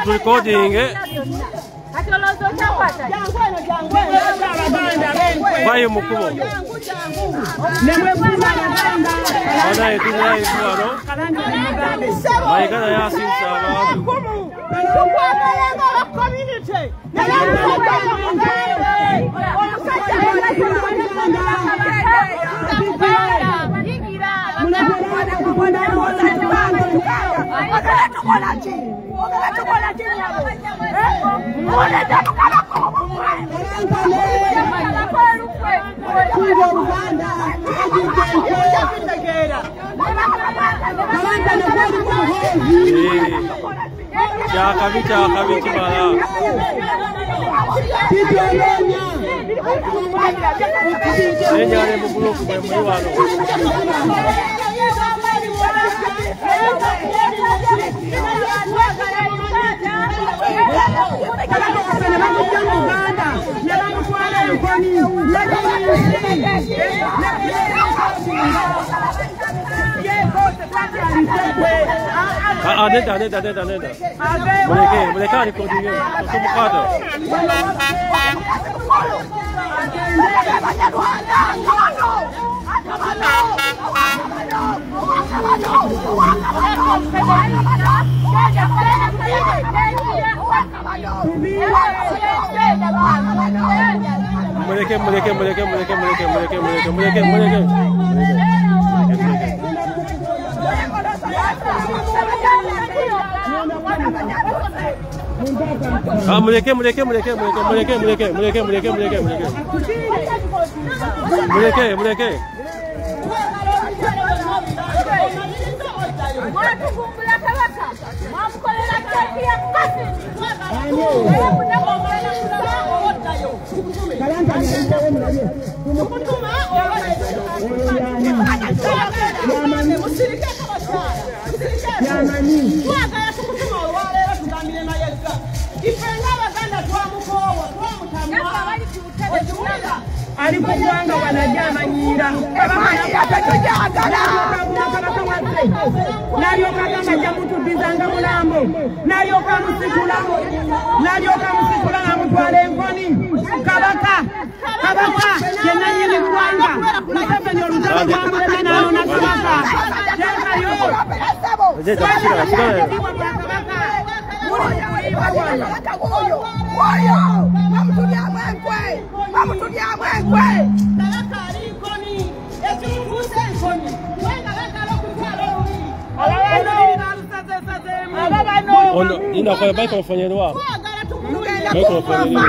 recording vai mukubo ana etina ifuaro vai kana yasinsa abantu Chakavi mala. Señale mukulu kumemwano. Neta. Mulher recording. Sou bocado. Alipogwanga wanajama nyira nalyoka kama jamutu bizanga mulambo nalyoka musikula na mutwale nkoni kabaka yenanyini kwanga museveni olutalo kwambuleme nano na kabaka Ina kwa bai kwa fanya nwa. Bai kwa fanya.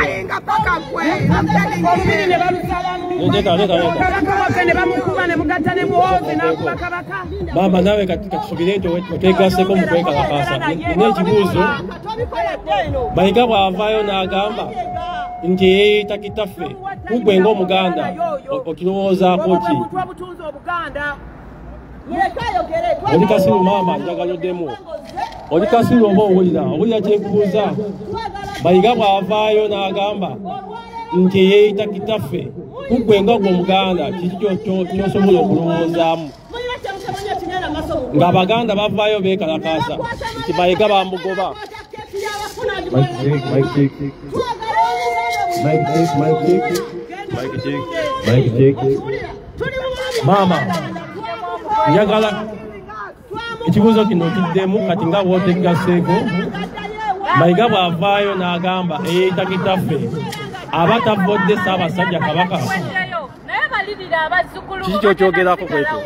Mama nawe katika kisubiri uteka seko mkweka kakasa. Ni chibuzo. Baika wa avayo na agamba. Nje takitafe. Kugwengo muganda. Okiroza kochi. Olikasiru mama njagalo demo. Olikasiru obo olira kyekubuuza bayiga bw'avaayo n'agamba nti yeeyita kitaffe kugwenga gwe omuganda kiki ky'osobola okulowoozaamu ng'abaganda bavaayo beekalakaasa nti bayiga bamugoba. Mama njagala ekibuuzo kino kiddemu kati nga bw'otegaseeko mayiga bw'avaayo n'agamba eyeeyita kitaffe aba tavodde Ssaabasajja Kabaka kiki kyokyogerako kwekyo?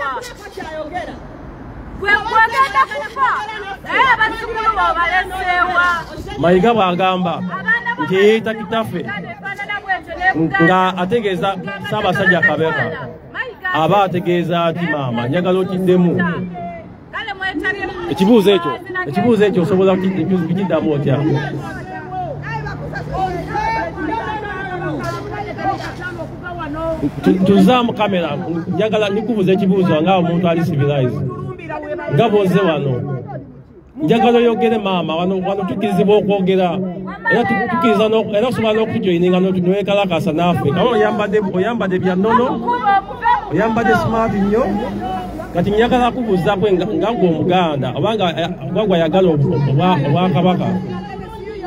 Mayiga bw'agamba nti eyeeyita kitaffe nga ategeeza Ssaabasajja Kabaka aba ategeeza ati maama njagala okiddemu. Ekibuuzo ekyo osobola kukiddamu otya? Tuzaamu kamera njagala nikubuuza ekibuuzo nga omuntu ali civilized nga bw'ozze wano njagala oyogere maama wano tukirizibwa okwogera era osobola n'okutujoyininga n'owekalakasa naffe. Oyambadde bya nnono, oyambadde smart nnyo. kati njagala kubuuzaako nga ng'Omuganda obanga ayagala Obwakabaka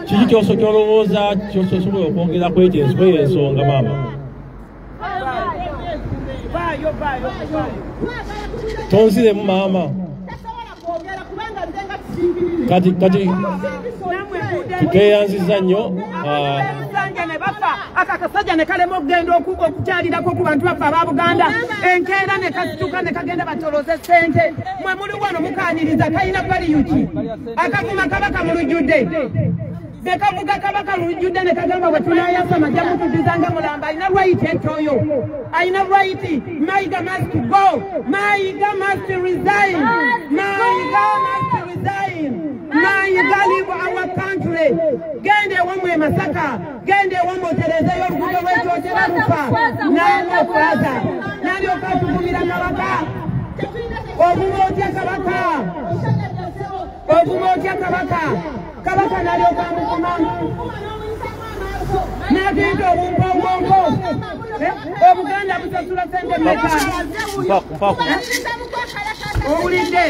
kiki ky'olowooza ky'osobola okwongera kw'eyo ensonga maama? Tonziremu maama. Kati tutweyanziza nnyo akakasajja ne kalema okugenda okukyalirako ku bantu baffe aba Buganda enkeera ne kasituka ne kagenda batoloze ssente mwe muli wano mukaaniriza kalina baliyuki akavuma kabaka mu lujjudde ne kavuga kabaka mu lujjudde ne kagamba bwe tunayasa majja mutudizanga mulamba alina right etoyo alina right. Mayiga must go. Mayiga must resign. Mayiga must resign. Mayiga leave our country. Gende wamwe Masaka. Gende wamwe Tereza y'oluguudo lw'ekyotera lufa. Nango plaza. Nalyo katugumira Kabaka. Obuma otya Kabaka. Obuma otya Kabaka. Kabaka nalyo kamukuma. Nagenda obumbongongo. Obuganda busasula sente meka. Owulidde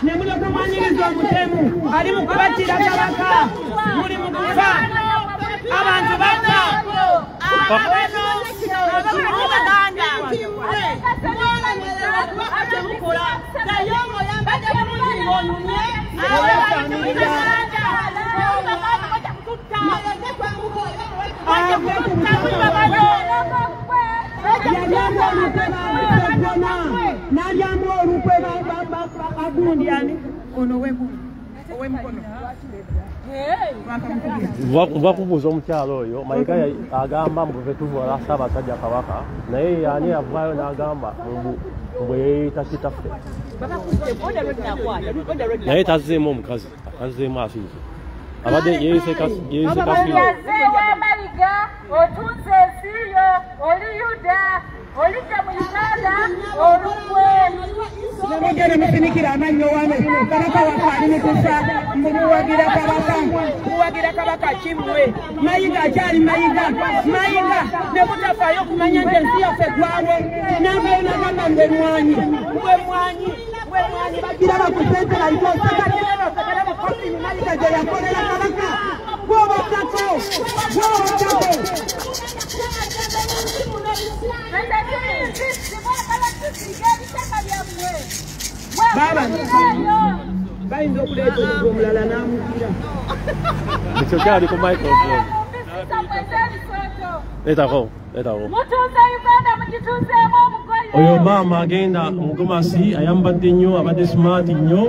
ne mulyoka mwanyiriza omutemu ali mu kubattira Kabaka muli mu kufa abantu bafa Bakubuuza omukyalo oyo Mayiga agamba mbuve tuvola Ssaabasajja Kabaka naye ani avaayo n'agamba mbu yeeyita kitaffe naye tazzeemu omukazi azzeemu asiize abadde yeeyise Kasiru. Mayiga otunze ensiyo oli Yuda olidde mu Uganda olukwe nemugere mufinikira amannyo wano Kabaka wakaali mukusa mbuwagira Kabaka muwagira Kabaka kimwe Mayiga akyali Mayiga ne mutafaayo okumanya nti ensi yaffe gwawo nange nagamba mbe mwanyi bagira bakusente balikosakatera bakofini Mayiga gye yakolera Kabaka gwobaddako baba bayinza okuleeta omulala n'amukira ekyo kyali ku microphone leetako oyo maama agenda Mugomasi ayambadde nnyo abadde smart nnyo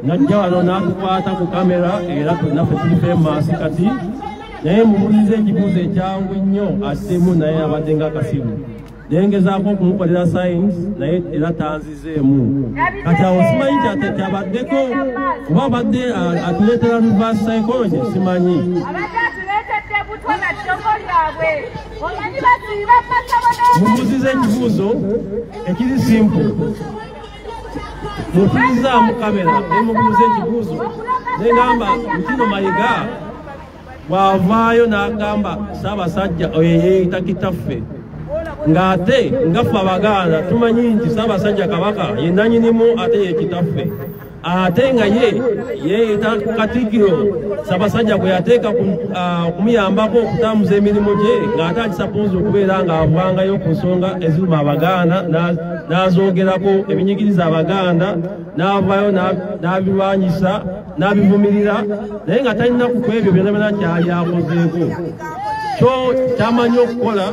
najja wano n'atukwata ku kamera era naffe tuli famous kati naye mubuulize ekibuuzo ekyangu nnyo addemu naye abadde nga Kasiru nengezaako okumukolera science naye era tanzizeemu kati awo simanyi kyabaddeko oba abadde atuleetera reverse psychology simanyi mubuuzize ekibuuzo ekiri simple mutuuzaamu kamera ne mubuuza ekibuuzo negamba ntino Mayiga bw'avaayo n'agamba Ssaabasajja oyo yeeyita kitaffe ng'ate ngaffe Abaganda tumanyi nti Ssaabasajja Kabaka ye nannyinimu ate ye kitaffe ate nga yeeyita Katikkiro Ssaabasajja gwe yateeka okumuyambako okutambuza emirimu gye ng'ate akisapoza okubeera ng'avangayo ku nsonga eziruma Abaganda n'azoogerako ebinyigiriza Abaganda n'avaayo n'abirwanyisa n'abivumirira naye nga talina ku ebyo byonna kyali akozeeko kyo kyamanyi okukola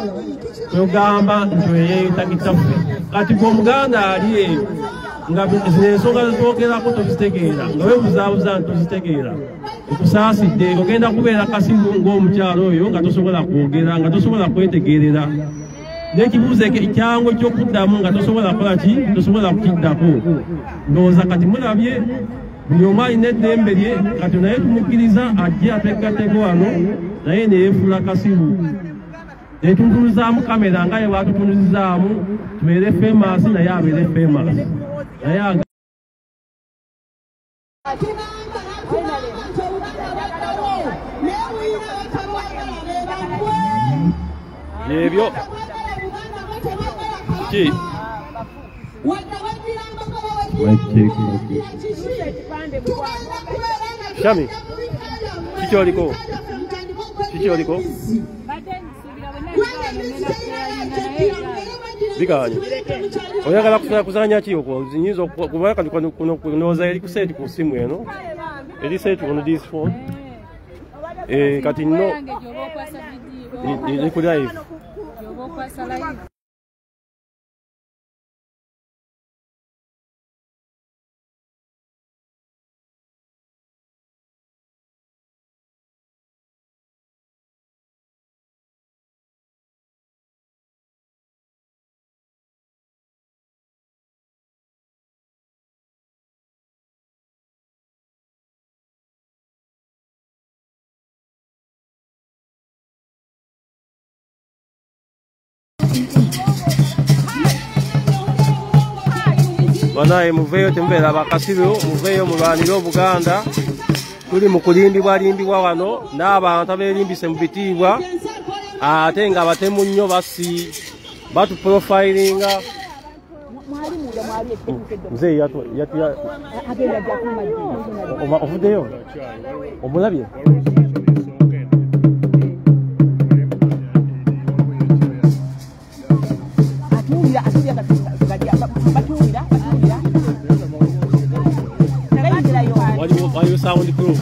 kyogamba nti yeeyita kitaffe kati gwe Omuganda ali eyo nga zino ensonga zizoogerako tozitegeera nga webuzaabuza nti tozitegeera ekusaasidde ogenda kubeera Kasiru ng'omukyalo oyo nga tosobola kwogera nga tosobola kwetegeerera n'ekibuuzo ekyangu eky'okuddamu nga tosobola kukola ki tosobola kukiddako ndowooza kati mulabye buli omu alina eddembe lye kati naye tumukkiriza ajje ategatego wano naye neyefuula Kasiru netutunuzaamu kamera nga ye bwatutunuzizaamu tubeere famous naye abeere famous naye ebyo ki Shami. Chicholiko. Biganye. Oyagala kuzanya ki okwo zinyizo kubaka kunoza eri kuseti ku simu eno. Eri seti on this phone. Kati no. Ni ku live. Banaye muveyo tembera bakasibo muveyo mulwaniro Buganda tuli mukulimbibwa wano n'abantu abelimbise mu bitibwa ate nga batemu nnyo basi batu profilinga mzee yatu ovudeyo omulabye Why you sound proof?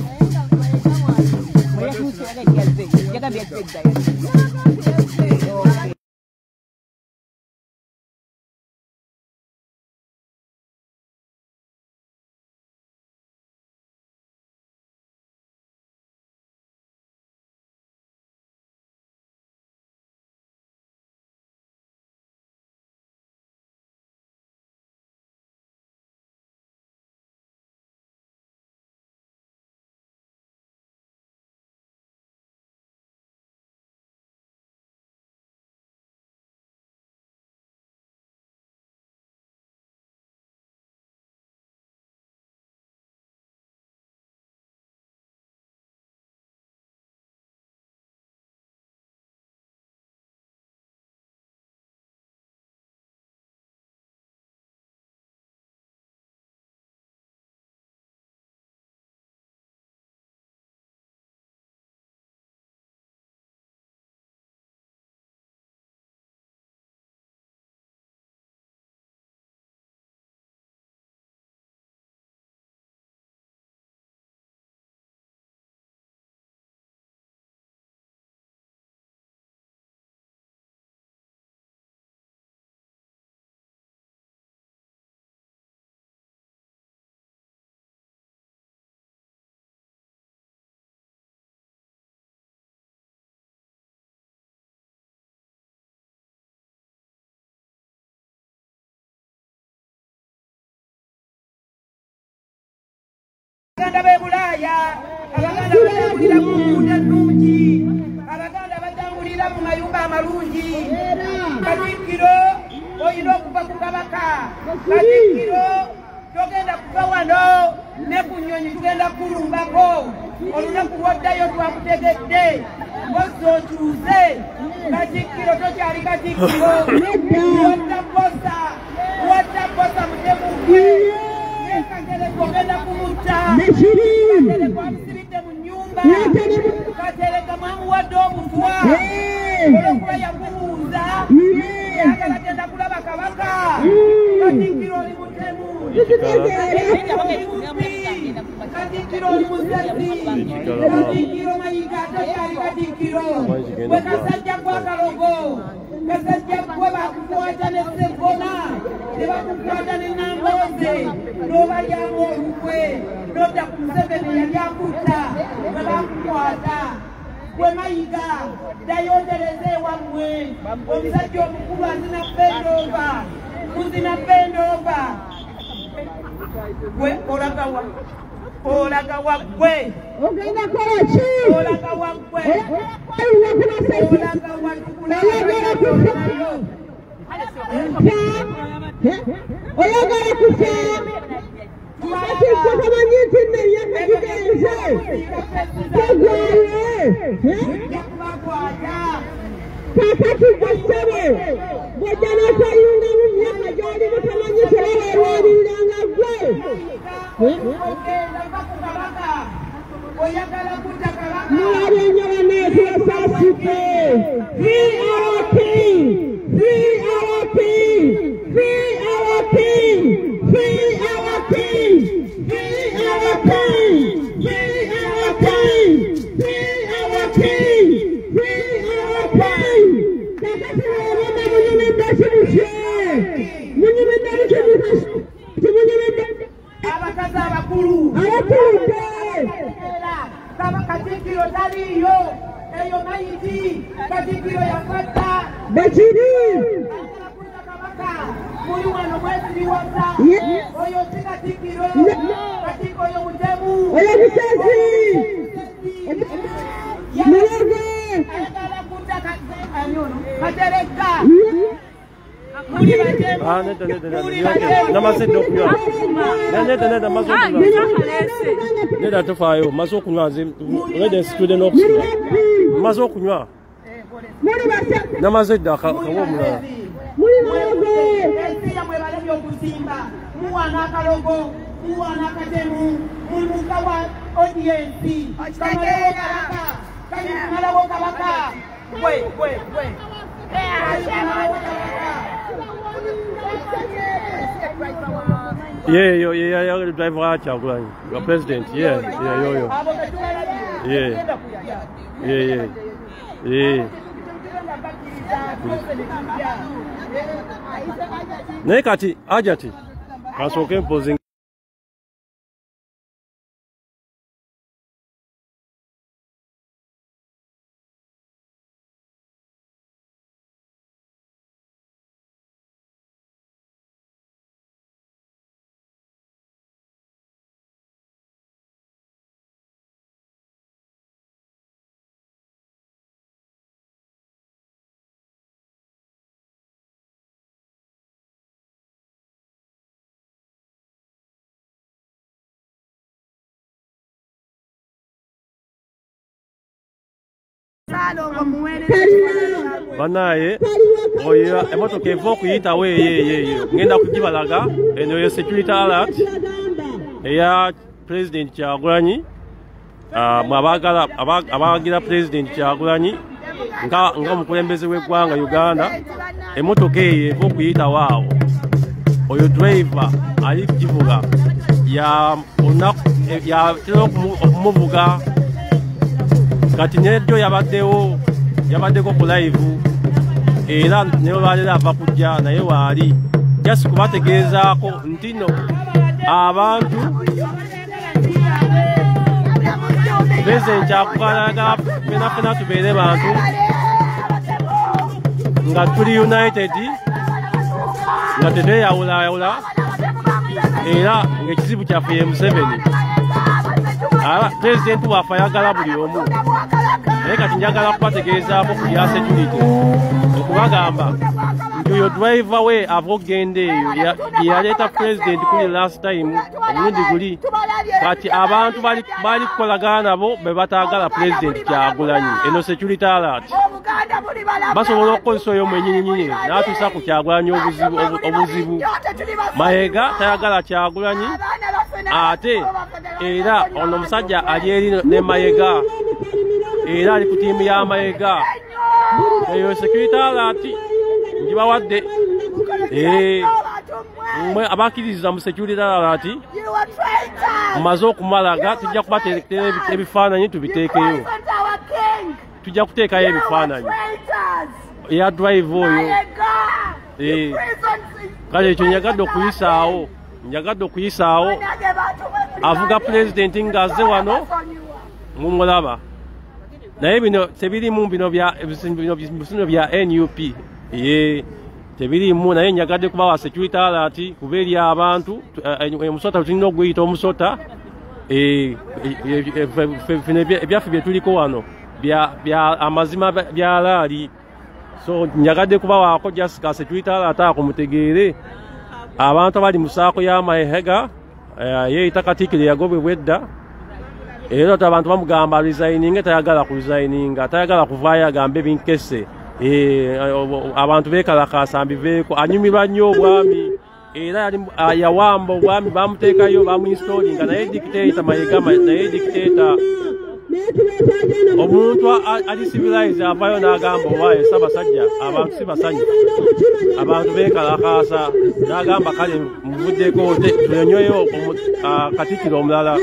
Abaganda b'Ebulaya, Abaganda batambulira mu nguudo ennungi, Abaganda batambulira mu mayumba amalungi. Katikkiro olina okuva ku Kabaka, Katikkiro togenda kuva wano ne ku nnyonyi tugenda kulumbako. Olunaku lw'oddayo twakutegedde mbozzi okyuze. Katikkiro tokyali Katikkiro, watta bbosa mutemuggwe. Ogenda kumutta Katere kwamusibidde mu nnyumba Katereka mwamuwadde omutwa olwokuba yakubuuza yagala genda kulaba Kabaka Katikkiro oli mutemu Katikkiro oli musezi Katikkiro Mayiga tokyali Katikkiro gwe Kasajja gwa Kalogo Kasajja gwe bakukwata ne Sseggona ne bakukwata ne Nambooze n'obalyamu olukwe n'odda ku Museveni yali akutta bwe bakukwata gwe Mayiga dayondereza ewammwe omusajja omukulu azina bbendova muzina bbendova gwe olagawa olagawa gwe ogenda kola ki olagawa gwe olagawa tukulayo oyagala kufa ati kukamanyi nti neyaka kigenze tegwaye kakati gwesebe bwejja n'atayunga mu myaka gyali mutamanyi tebalwaliranga gwe mulabye nnyo banneetu basaasike free our king free our king free our king free our king free our king free our king free our king free our king kakati weerema munyumidde kibusye munyumidde kibusye abakazi abakulu abakuludde Katikkiro taliyo eyo mayiti Katikkiro yakwata bekiri muli wano mwesiriwasa oyo si Katikkiro Katikkiro oyo mutemu oyo musezi mulage ayagala kutta katereka muli batemu namasedde okunywa neda tofaayo maze okunywa nze olede student okunywa maze okunywa namaze dda akawa omulala ensiya mwebalabye okuzimba muwana akalogo muwana akatemu muluka wa audiensi kamalabo kabaka Yeah, driver Kyagulanyi, your president, yeah, naye kati ajati kasooke mpozi banaye oyo emotoka eva okuyitawo eyo ngenda kugibalaga eno yo security alert eya president Kyagulanyi abawagira president Kyagulanyi nga omukulembeze w'eggwanga Uganda emotoka eyo eva okuyitawo awo oyo driver ali kugivuga yatera okumuvuga kati neddo yabaddeko ku live era ne balera ava kujja naye waali just kubategeezaako nti no abantu president Kyagulanyi fenafena tubeere bantu nga tuli united nga tetweyawulayawula era ng'ekizibu kyaffe ye Museveni president waffe ayagala buli omu naye kati njagala kubategeezaako ku bya security okubagamba nti oyo driver we ava okgenda eyo yaleeta president kuli last time omulundi guli kati abantu bali kukolagana nabo be bataagala president Kyagulanyi eno security alert basobola okukozesa oyo mwenyinyinyi n'atuusa ku Kyagulanyi obuzibu Mayiga tayagala Kyagulanyi ate era ono omusajja ali eri ne Mayiga era ali ku tiimu ya Mayiga eyo security alert ngibawadde mwe abakkiririza mu security alert mumaze okumalaga tujja kubateekera ebifaananyi tubiteekeyo tujja kuteekayo ebifaananyi eya drive oyo kale ekyo njagadde okuyisaawo avuga president ng'azze wano mumulaba naye bino tebirimu bino bya NUP tebirimu naye njagadde kubawa security alert kuba eri abantu omusota tulina oguyita omusota ebyaffe bye tuliko wano bya amazima bya laali so njagadde kubawaako just ka security alert ako mutegeere abantu abali mu saako ya Mayiga yeeyita Katikkiro yagobebwa edda era abantu bamugamba resigninga tayagala ku resigninga tayagala kuvaayo agambe binkese abantu bekalakasa mbiveeko anyumirwa nnyo obwami era yawamba obwami bamuteekayo bamuinstolinga naye dictator Mayiga naye dictator omuntu ali civilized avayo n'agamba owaye Ssaabasajja abantu si basanyufu abantu bekalakasa n'agamba kale muvuddeko tunyonyoyo Katikkiro omulala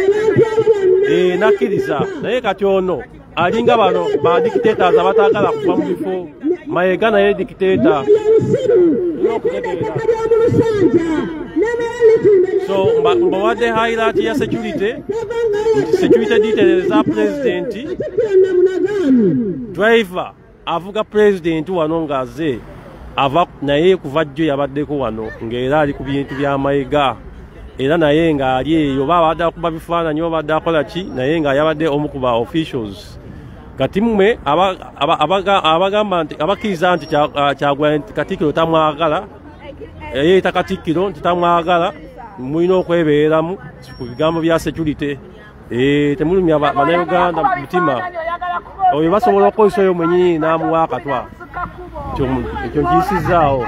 nakkiriza naye kati ono alinga bano ba dictators abatagala kuva mu bifo Mayiga naye dictator so mbawadde highlight ya security details za president driver avuga president wano ngaze ava naye kuva jjo yabaddeko wano ng'era ali ku bintu bya Mayiga era naye nga ali eyo babadde akuba bifaananyi babadde akola ki naye nga yabadde omu ku ba officials kati mmwe abagamba nti abakkiriza nti Kyagulanyi Katikkiro tamwagala yeeta Katikkiro nti tamwagala mulina okwebeeramu ku bigambo bya security temulumya bannayuganda mu mutima oyo basobola okukozesa oyo mwenyini n'amuwa akatwa ekyo nkiyisizaawo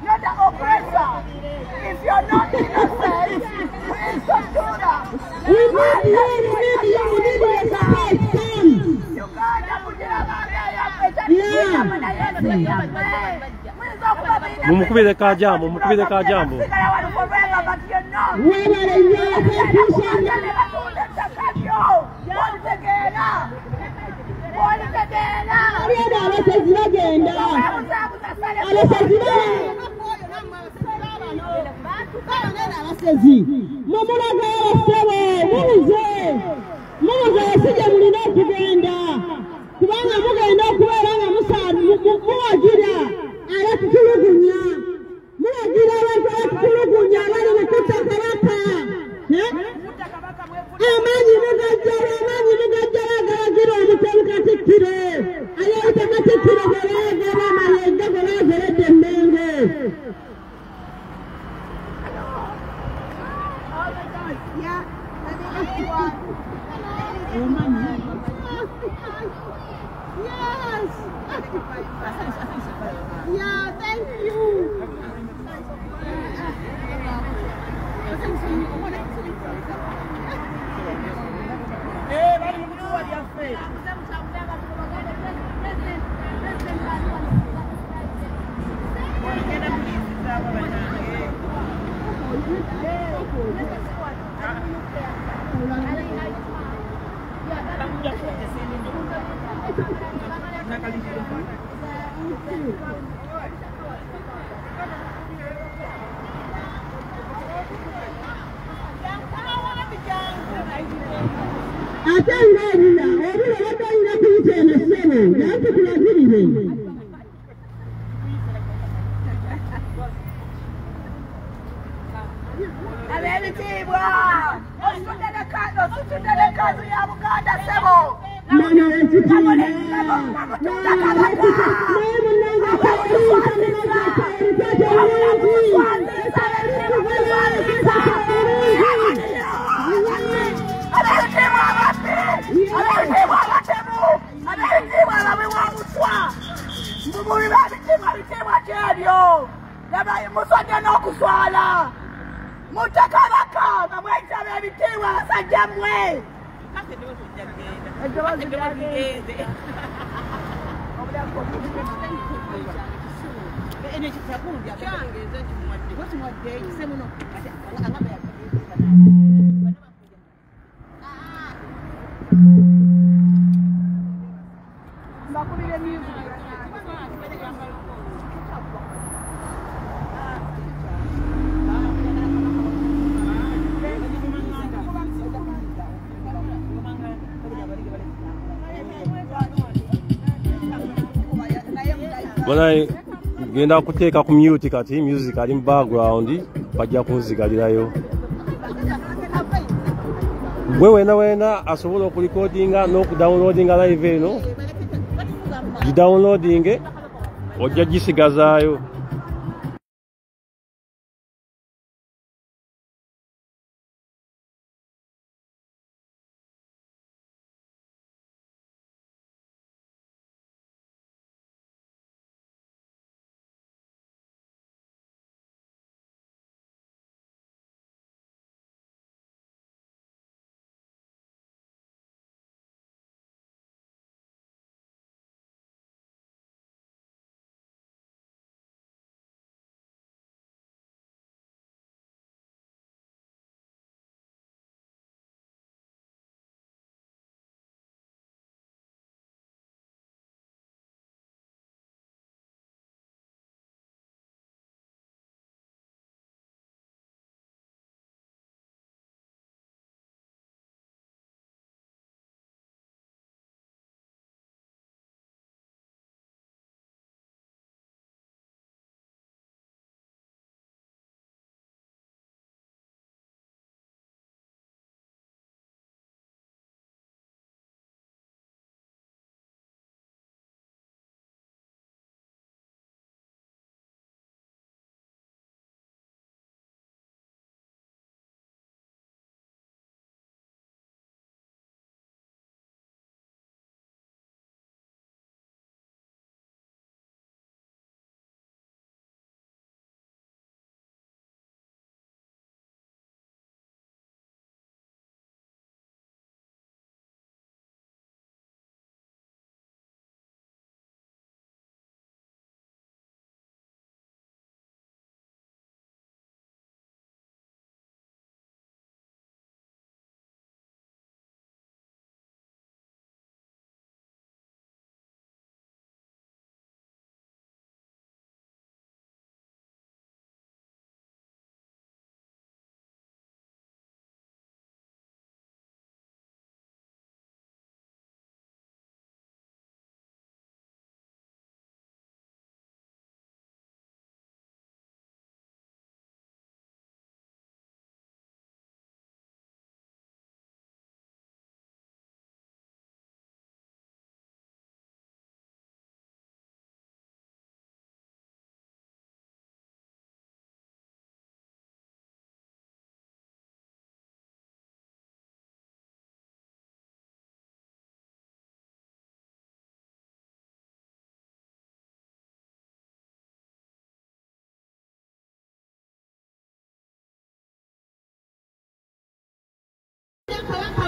Not the oppressor. If you're not innocent, please don't do that. Mumukubire ka jambo. Bwana genda kuteeka ku mute kati music ali mu background bajja kunzigalirayo. Gwe wena asobola okurecordinga n'okudownloadinga live eno gidownloadinge ojja gisigazaayo.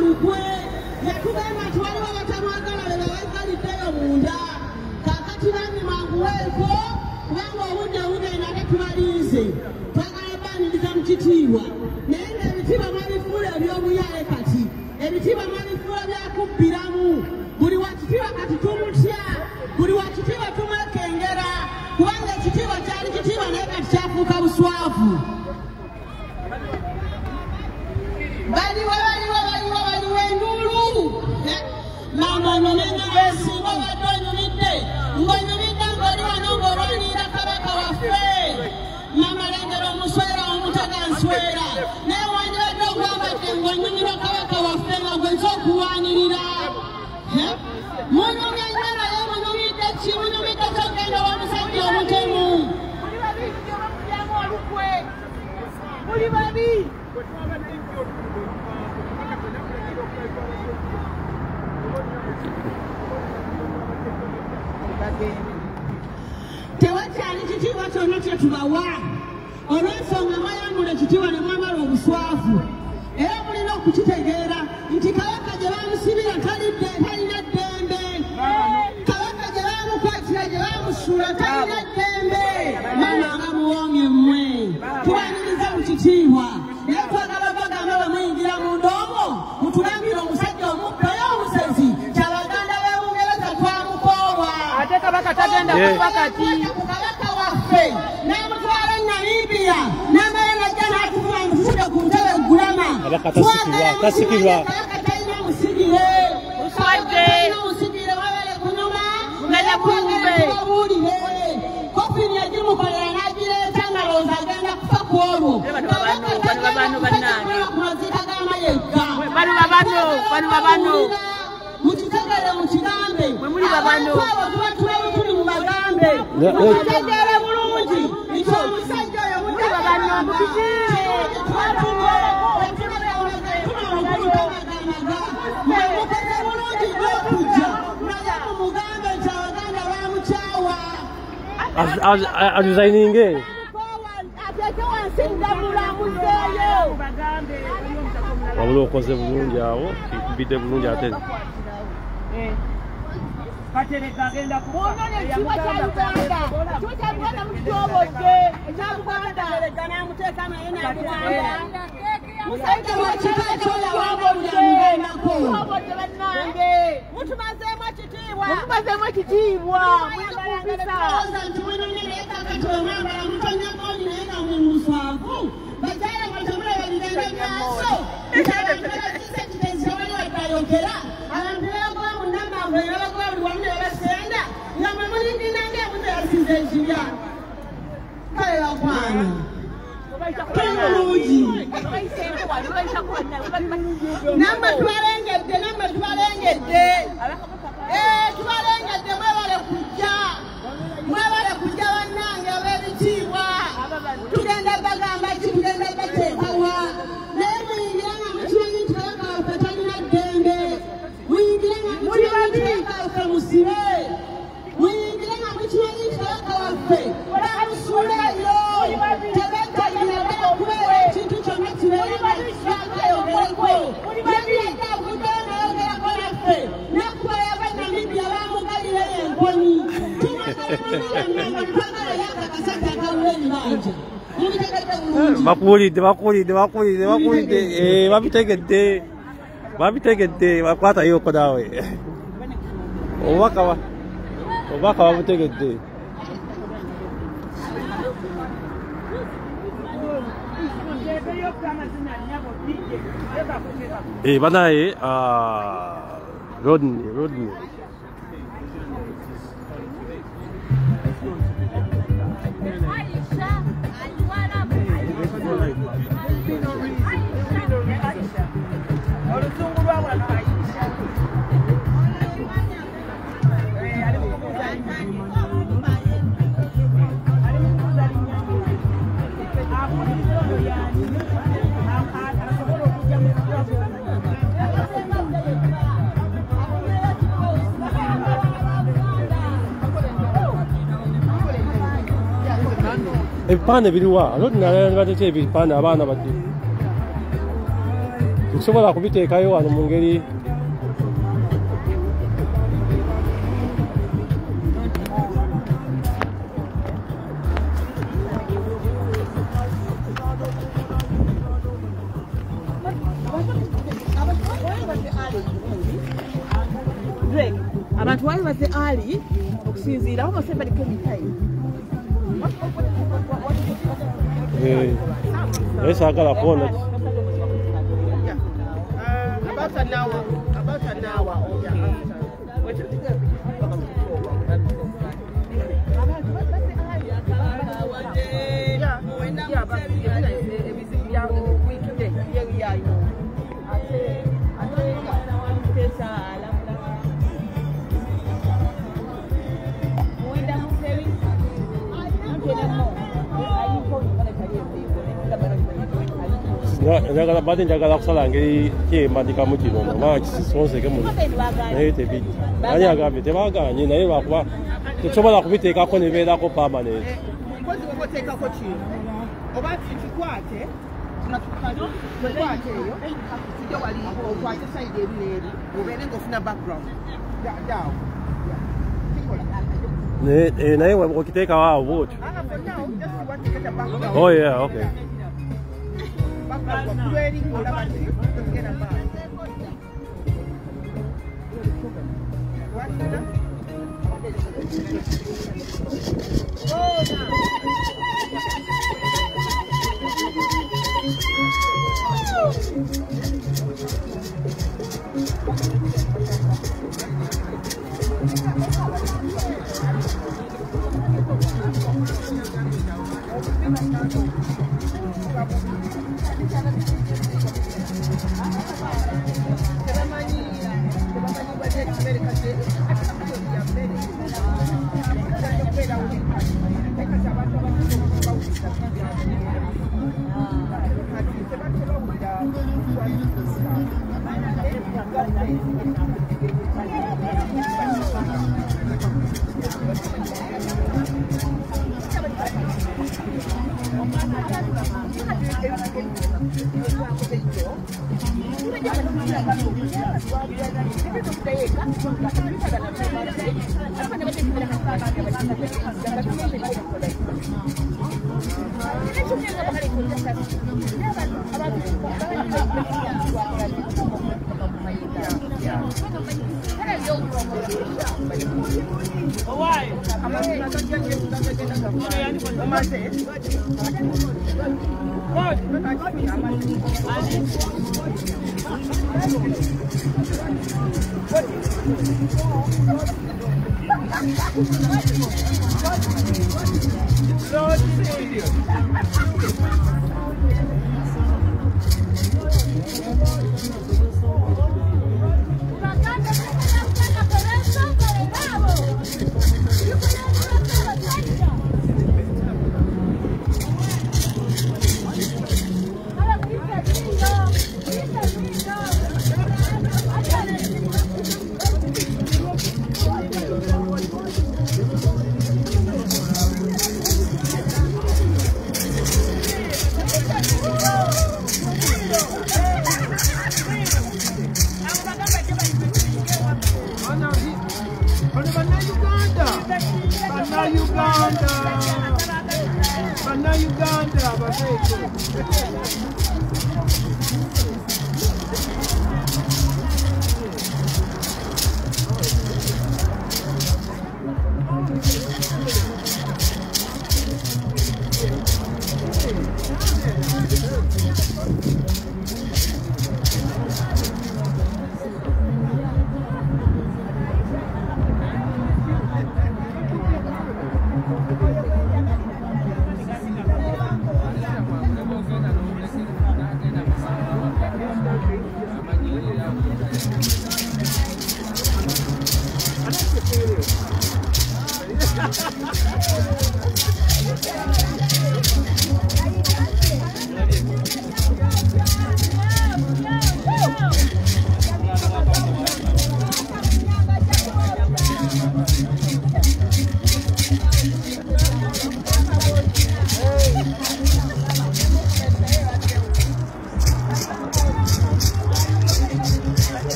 lukwe yatugamba nti waliwo batamwagala be babagaliddeyo munda kakati bangi manguweeko kubanga obudde bugenda ate tubaliize twagala baniriza mu kitiibwa naye ng'ebitiibwa mwabifuula eby'obuyaye kati ebitiibwa mwabifuula byakubbiramu buli wa kitiibwa kati tumutya buli wa kitiibwa tumwekengera kubanga ekitiibwa kyali kitiibwa naye kati kyafuuka buswavu baliwo enduulu mama ononenga singa obadde onyumidde ng'onyumidde ng'oli wano ng'olwanirira kabaka waffe mama lengera omuswera omutaganswera naye wandibadde ogwambadde ng'onyumirwa kabaka waffe nga gwe nza okulwanirira munyumya nnyo naye munyumidde ki munyumidde kyogenda wa musajja omutemu muli babi tewakyali kitiibwa kyonna kye tubawa olw'ensonga mwayambula ekitiibwa ne mwambala obuswavu era mulina okukitegeera nti kabaka gye bamusibira talina ddembe kabaka gye bamukwatira gye bamusuula talina ddembe mama nga muwoomye mmwe tubaniriza mu kitiibwa naye twagala bagamba bamuyingira mu ndongo mutulambira omusajja omukkayo omusezi kyabaganda b'Obungereza twamukoowa ate kabaka tagenda kufa kati kabaka waffe n'amutwala e Namibia n'amala najja n'atuvuma mufude ku ntebe eggulama tasikirwa talina musigire talina musigire wabale kunyuma nayebabuulire kopini egimukolera n'agireeta nalowooza agenda kufa ku olwo kunozitagamba yegga mukitegere mukigambe abantu abo tuba tuli mu bagambe mukitegere bulungi nti omusajja oyo mwemukoze bulungi gwekujja naye mumugambe nti abaganda bamukyawa azaininge ateke wansi ndamulamuzeeyo wabula okoze bulungi awo kikubidde bulungi ate katereka agenda kuonone kiba kya Uganda tuta Uganda mukitobodde ekya Uganda namuteeka naye n'agamba musajja wakiteko yawaboddenako obodde bannange mutumazeemu ekitiibwa muyagalaoza nti wenoneleka kati omwambala mutonyagoli naye nga mwe muswavu bakyala batamulabalirenga maaso ntabantubazize kitezi tewali wadayogera abantu bebagoba mu nnamawulire nebagoba buli wamu ne babasenda nga mwe mulindinange emuze yasize ekibya kale bagwana tulungi namwe tubalengedde tubalengedde mwebale kujja bannange ab'ebitiibwa tugenda bagamba ki tugenda bateekawa naye muyingira nga mukimanyi nti kabaka waffe talina ddembe muyingira nga mukimanyi nti kabaka waffe musibe muyingira nga mukimanyi nti kabaka waffe bamusuleyo tebetagirade okubeera ekintu kyonna kibeera yagayogereko yagirade avuddeyo nayogerako naffe nakuba yava Namibia bamugalirayo enkoni bakuwulidde babitegedde bakwatayoko naawe obubaka babutegedde banaye Rodney ebipande biriwa Rodney nalabadde ebipande abaana badde nsobola kubiteekayo wano mu ngeri abantu bali baze ali okusinziirawo bose baliko emitayi naye saagala kuona bade njagala kusala ngeri kyembandikamu kino oba kisonseke mu naye tebijja ani agambye tebaganye naye lwakuba tetusobola kubiteekako nebeerako permanent oteekako kino oba kikwate kikwate eyo kijja wali okwate sayidi eri n'eri obeere ng'ofuna background daawo naye okiteekawo awo bwotyo oh yeah okay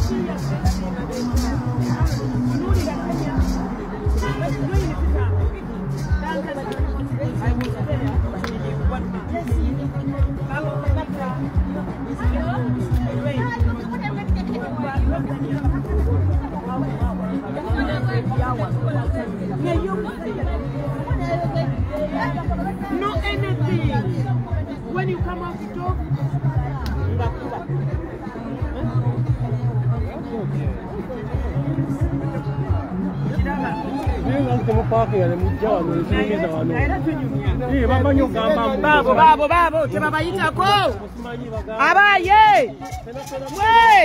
No anything. When you come out to talk, Babo, tebabayitako. Abaye. We.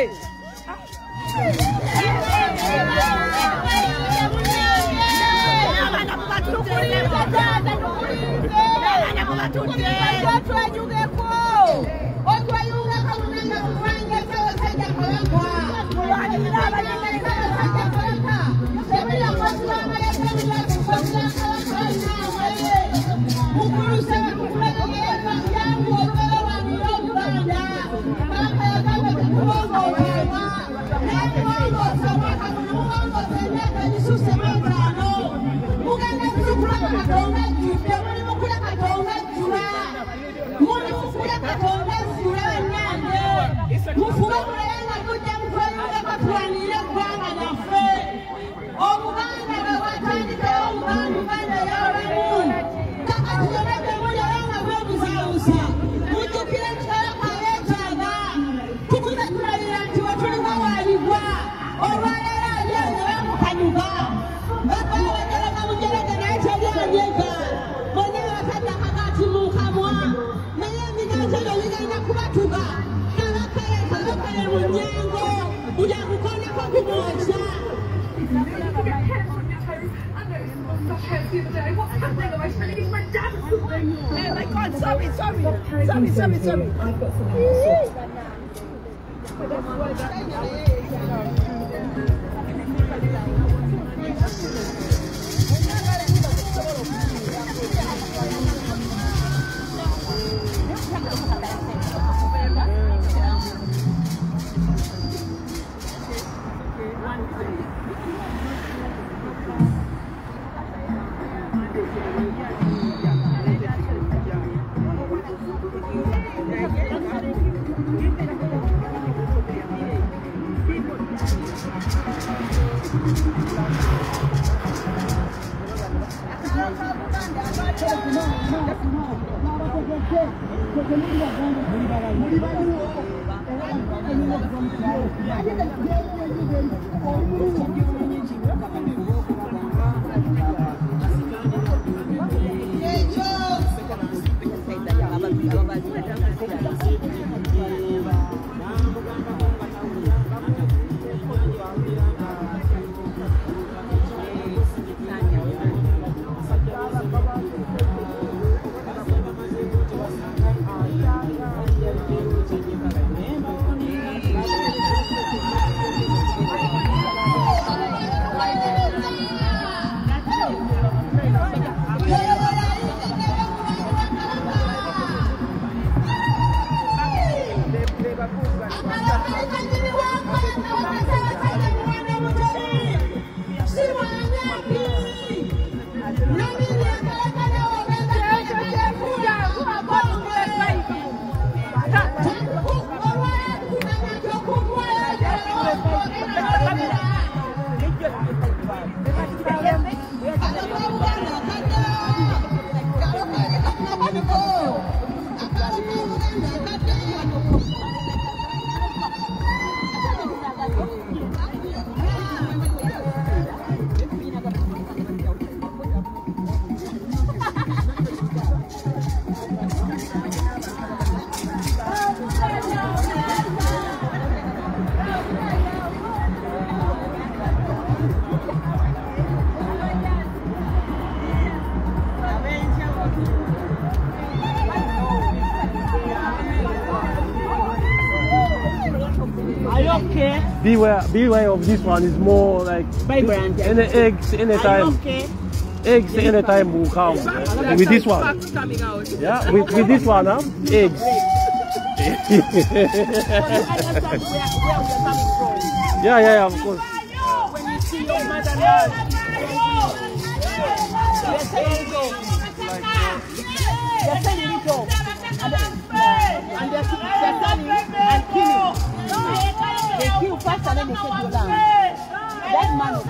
Oh my God, sorry. I've got some Beware of this one. Is more like vibrant. Any eggs anytime. Eggs anytime will come with this one. Yeah, with this one, huh? Eggs. Yeah, of course. When you see your motherland, they're saying go. They're saying go. And they're telling and killing. They kill first and then they take you down. That man is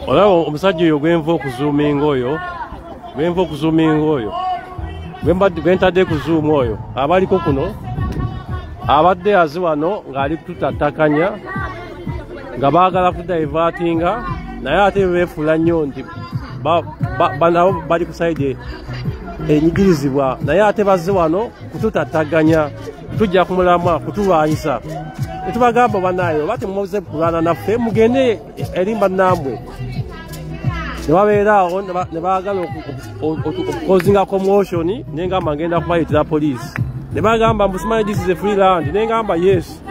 olaba omusajja oyo gwenva okuzuuminga oyo gwentadde ku zoom oyo abaliko kuno abadde azi wano ng'ali kututatakanya nga baagala kudivatinga naye ate beefuula nnyo nti nabo bali ku sayidi enyigirizibwa naye ate bazze wano kututataganya kutujja ku mulamwa kutulwanyisa netubagamba banayo oba temumaze kulwana naffe mugende eri bannammwe nebabeeraawo nebaagala okukozinga commotion nengamba ngenda kubayitira poliisi nebagamba mbusimanyi this is a free land nengamba yes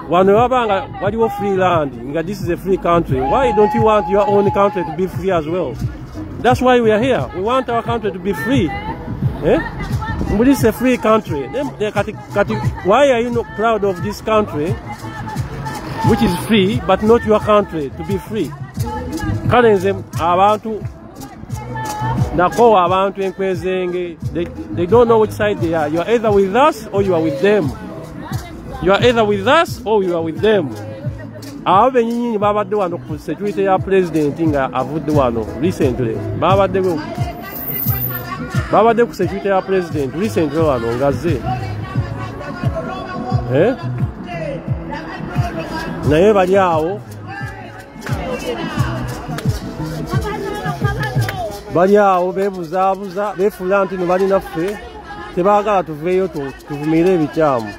wano wabanga waliwo free land nga this is a free country why don't you want your own country to be free as well? That's why we are here. We want our country to be free. This is a free country. Why are you not proud of this country which is free but not your country to be free? They don't know which side they are. You are either with us or you are with them. You are either with us or you are with them. Abenyi babadde wano ku security ya president nga avudde wano recently. Babadde ku security ya president recently wano ngazze. Naye bali awo bali awo beebuzaabuza beefuula nti no balina ffe tebaagala tuveeyo tuvumire ebikyamu.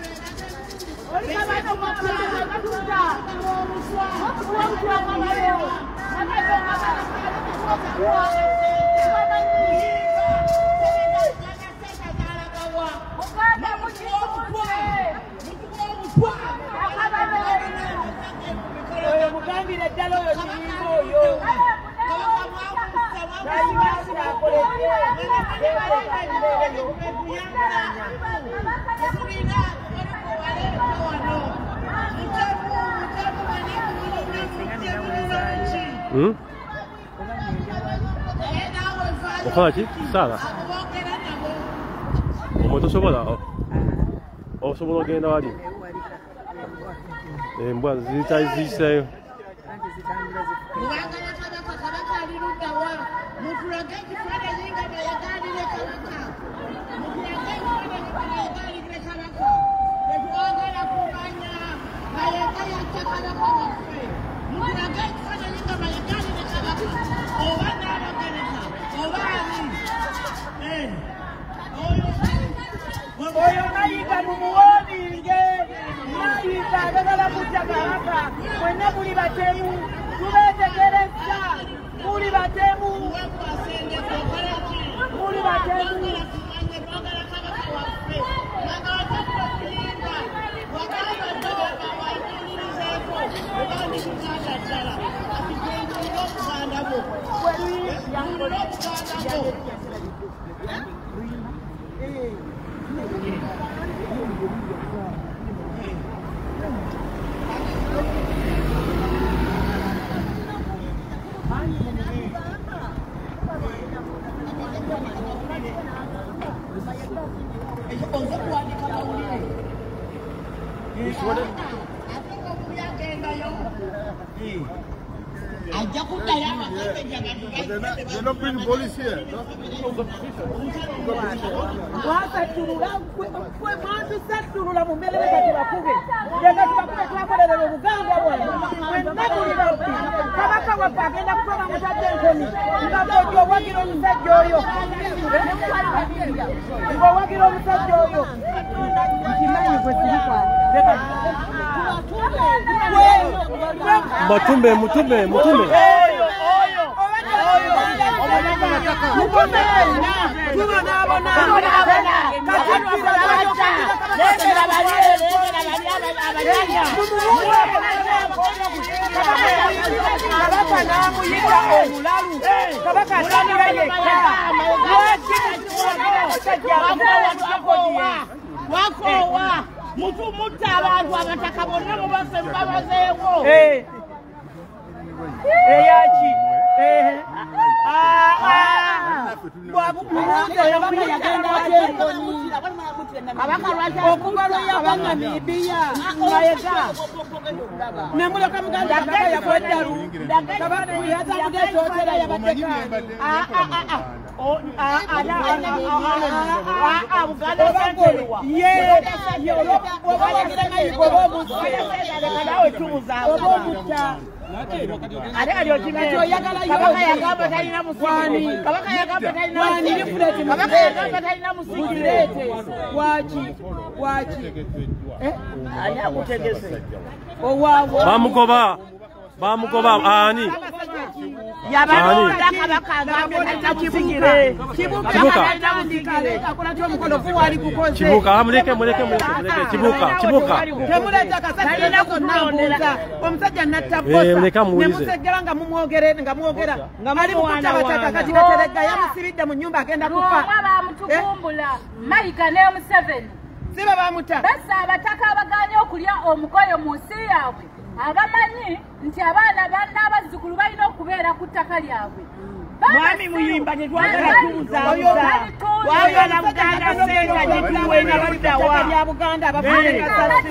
Ofana ki? Sala. Omuntu osobola ogenda wali? Embwa ziyiseeyo. Oyo nayiga mumuwoninge nayiga agagala kutya Kabaka mwenna muli batemu tubeetegereza muli batemu You're not bringing police here. Mutumbe. Bamugoba ani yabalonda Kabaka agamba kibuka akola kyo mukono fuwali kukoze kibuka muleke kibuka temuleta kasasira nako nambuza omusajja nattabosa nemusegera nga mumwogere nga mwogera ali mukuta bataka kati batereka yamusibidde mu nyumba agenda kufa bamutukumbula Mayiga ne Museveni siba bamuta basa abataka abaganya okulya omukoyo mu nsi yaabwe abamanyi nti abaana n'abazzukulu balina okubeera ku ttaka lyabwe. Mwami Muyimba tetwagala kubuzabuza twagala Buganda senga gyetuwena luddawa lya Buganda abafunika sasi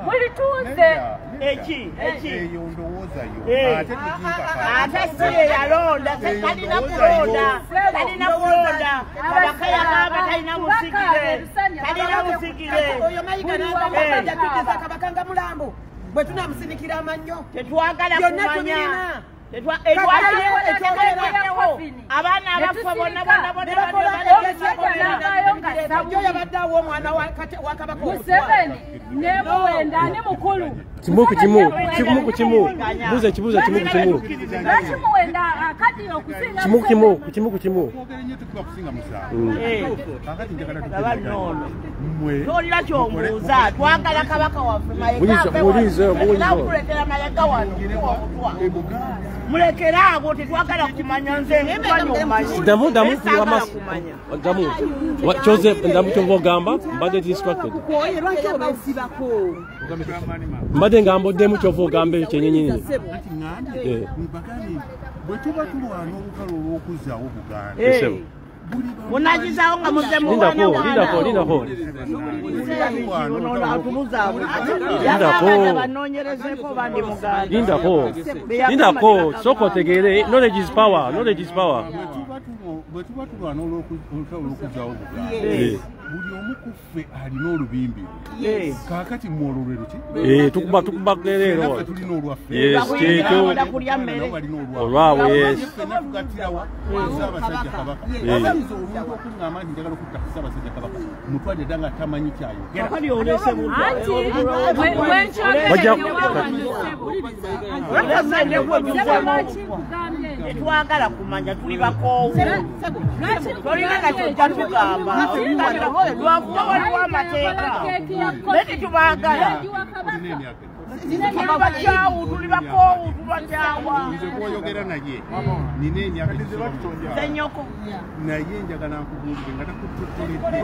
mulituuze eki eyo ndowoozayo ate siye yalonda talina kulonda Kabaka yagamba talina musigire oyo Mayiga n'agamba jatugeza Kabaka nga mulambo bwe tunamusinikira amannyo tetwagala kumanya Museveni ne Muwenda ne mukulu Kimu. Buze kibuza kimu. Lwaki Muwenda akaddiye okusinga Kimu. Tolira ky'ombuuza twagala kabaka waffe mulekera abo tetwagala kumanya nze Damu Chose ndamu kyova gamba mbadde distracted. Mbadde ngambo demu kyova gambe kyenyenyini. Bwe tuba tulwana olutalo olw'okuzzaawo Buganda. Munagizaawo nga muze Lindako. banoonyerezeeko bandi Muganda. Lindako. Soko tegere. Knowledge is power. Bwe tuba tulwana olutalo olw'okuzzaawo Buganda. Buli omu ku ffe alina olubimbi. Kaakati mwolwo lwe luki? Tukuba leero. Tulina olwaffe. Yes, kyekyo. Olwawe, yes. Ffenna tugattirawa Ssaabasajja Kabaka. Ayinza omuntu okuŋŋamba nti njagala okutta Ssaabasajja Kabaka. Mutwadde dda nga tamanyi kyayogera. Tetwagala kumanya tuli bakoowu. Tolina nga kyojja tugamba. Lwakuba waliwo amateeka. Beti tubaagala. Tuli bakoowu tubakyawa. Nze kw'oyogera naye nina emyaka Zenyoko. naye njagala nkubuulire nga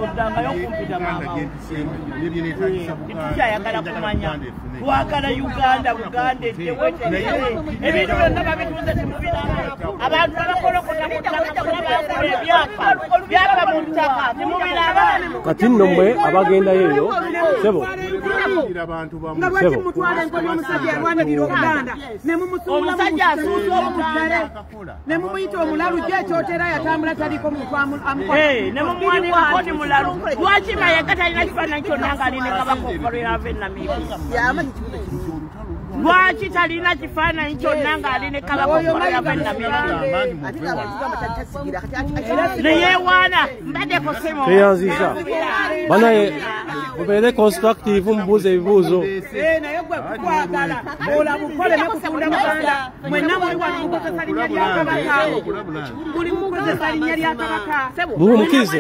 Oddangayo okumpita maama. Tetukyayagala kumanya. Twagala Uganda ebintu byonna babituuze temubiraba. Abantu babakolokota mu ttaka bakola ebyapa mu ttaka temubiraba. Kati nno mmwe abagendayo eyo sebo. Omusajja asuuza omutale. Ne mumuyita omulalu gyekyotera yatambula taliko muntu ne mumuwandiikako ni mulalu. Lwaki Mayiga talina kifaananyi kyonna ng'alina kabaka okukolera ava e Namibia? Lwaki talina kifaananyi kyonna ng'alina kabaka okukolera ava e Namibia? Neyeewaana mbaddeko semo. Teyanziza. Banaye mubeere constructive mubuuze ebibuuzo. naye gwe kukwagala olabukole nekutunda Buganda mwenna muli wano mukozesa linnya lya Kabaka buli mukozesa linnya lya Kabaka Muwe mukize.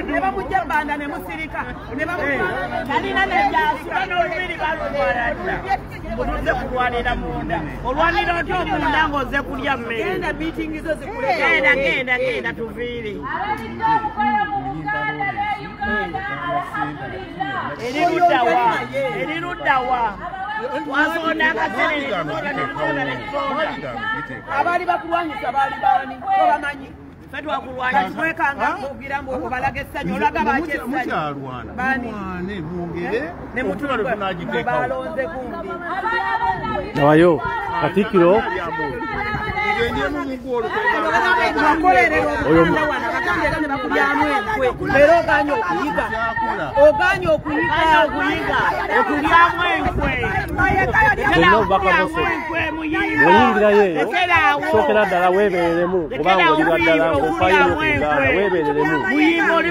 ne bamujja Banda ne musirika ne talina nejasuka n'olubiri balutwaladda mutuze kulwanira munda olwanira oti omunda ng'oze kulya mmere genda meeting zo zikule genda tuviire eriruddawa wasonda akasenene abaali bakulwanyisa baali baani obamanyi ffe twakulwanyisa twekanga kugira mbu obalaga essanyu olaga mukyalwana mwane mwongere ne mutuba balonze gundi Nawayo Katikkiro oganya okuyiga okulyamu enkwe oyingirayo eyo sookera ddala weebereremu kubanga oliba ddala ng'ofaayo n'okuganda weebereremu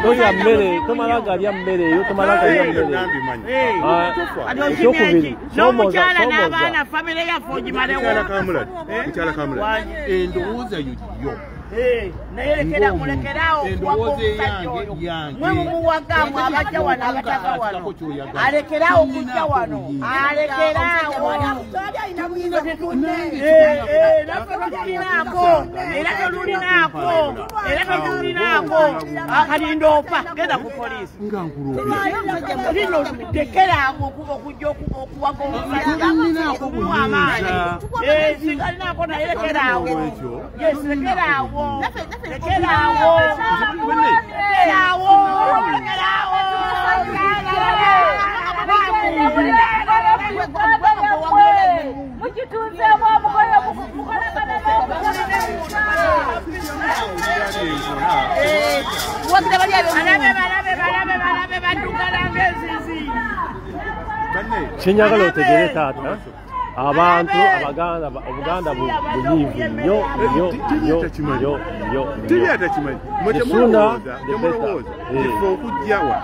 tolya mmere tomala galya mmere eyo tomala galya mmere ekyokubiri n'omukyala n'abaana famire yaffe ogimalewo mukyala Kamulati endowooza yo naye lekeraawo endowooza eyange mwe mumuwagamu abajja wano abataka wano alekeraawo kujja wano alekeraawo era tolulinaako akalindoopa genda ku poliisi lino lekeraawo okujja okuwaga omusajja okumuwa amaanyi singalinaako naye lekeraawo lekeraawo balabe badugala ng'enzizi kyenyagala otegere taata abantu abaganda obuganda bunyiivu nnyo tiri atakimanyi esuna ife okujjawa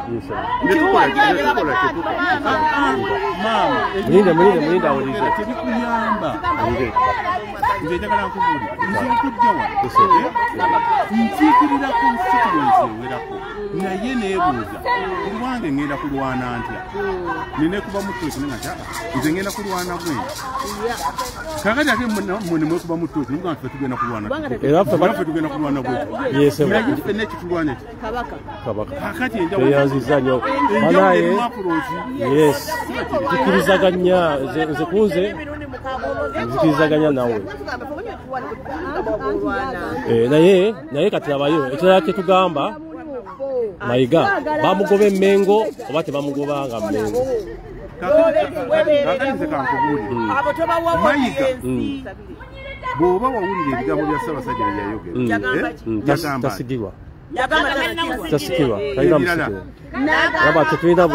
mulinde awulize tebikuyamba nze njagala nkubuulira nze okujjawa nkiikirira constituency ewerako naye neebuuza kulwange ngenda kulwana ntya ninekuba mutooti nengati nze ngenda kulwana bwe kakati ate mune mwekuba mutooti nimuga nti fe tugenda kulwana fe tugenda kulwana bwe naye fenna ekitulwana eki kakati enjayanziza nnyo banaye tukirizaganya nze kunze nzikirizaganya nawe naye kati abayo ekirala kyetugamba Mayiga bamugoba Mengo oba tebamugobanga Mengo kakati nze kankubuulire Mayiga bw'oba wawulira ebigambo bya Ssaabasajja bye yayogera tasigirwa talina musigire aba tetulina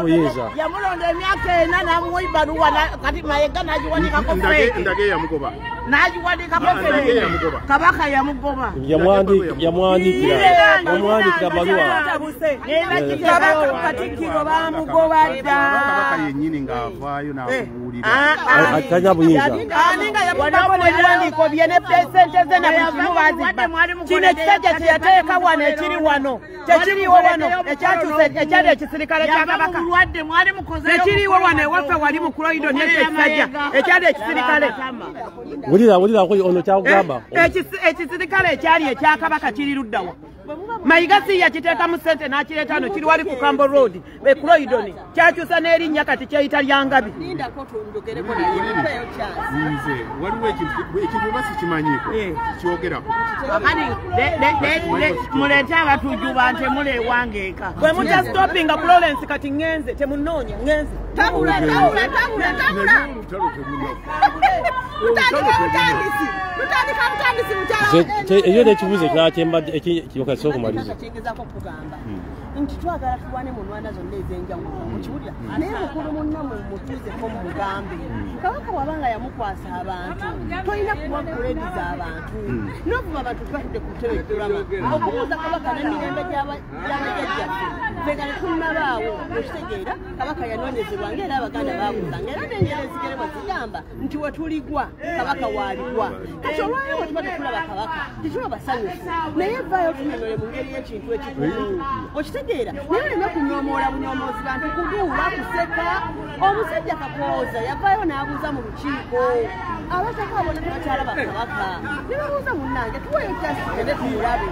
buyinza yamulonda emyaka 4 n'amuwa ebbaluwa kati Mayiga n'agiwanikako ndage yamugoba n'agiwanikako kabaka yamugoba yamwandikira baluwa Katikkiro bamugoba dda kabaka yennyini ng'avaayo n'akubuulira talina buyinza aninga yabonako n'ebiwandiiko bye ne pesente ze na buli kimu bazibba kino ekisajja kye yateeka wano ekiri wano tekiriwo wano ekyali ekisirikale kya kabaka tekiriwo wano ewaffe wali mu Kuloido n'ekyo ekisajja ekyali ekisirikale wulira ono kyakugamba ekisirikale ekyali ekya kabaka kiri luddawa Mayiga si yakiteekamu ssente n'akireeta wano kiri wali ku Cambo Road Kuloidoni kyakyusa n'erinnya kati kyeyita Lyangabi nze waliwo ekintu oba sikimanyiiko kyogerako muleete abatujjuba ntemula ewangeeka bwe mutya stoppinga ku Lawrence kati ŋŋenze temunnoonya ŋŋenze eyo nekibuuzo ekirala kyembadde kiyoka okumaliza nti twagala tulwane mu nnwana zonna ez'enjawulo mukiwulira naye mukulu munnamu mutuuzeko mu mugambe kabaka bw'abanga yamukwasa abantu tolina kuwa kulediza abantu n'ovuba abantu twatudde ku ttebe tulama okubuuza kabaka n'emirembe gy'abajjajjaffe fega ne tunnabaawo okitegeera kabaka yanoonyezebwa ng'era abaganda baabuuzanga era n'engero ezigere bwe zigamba nti we tuligwa kabaka waaligwa kati olwayo bwe tuba tetulaba kabaka tetuba basanyufu naye vaayo tunyonyole mu ngeri y'ekintu ekikulu okitegeera naye oleme kunyoomoola bunyomoozi bantu kuduula kuseka omusajja kakooza yavaayo n'abuuza mu lukiiko abataka abona tebakyalaba kabaka ne babuuza munnange tuweeyo kyasitende tumulabe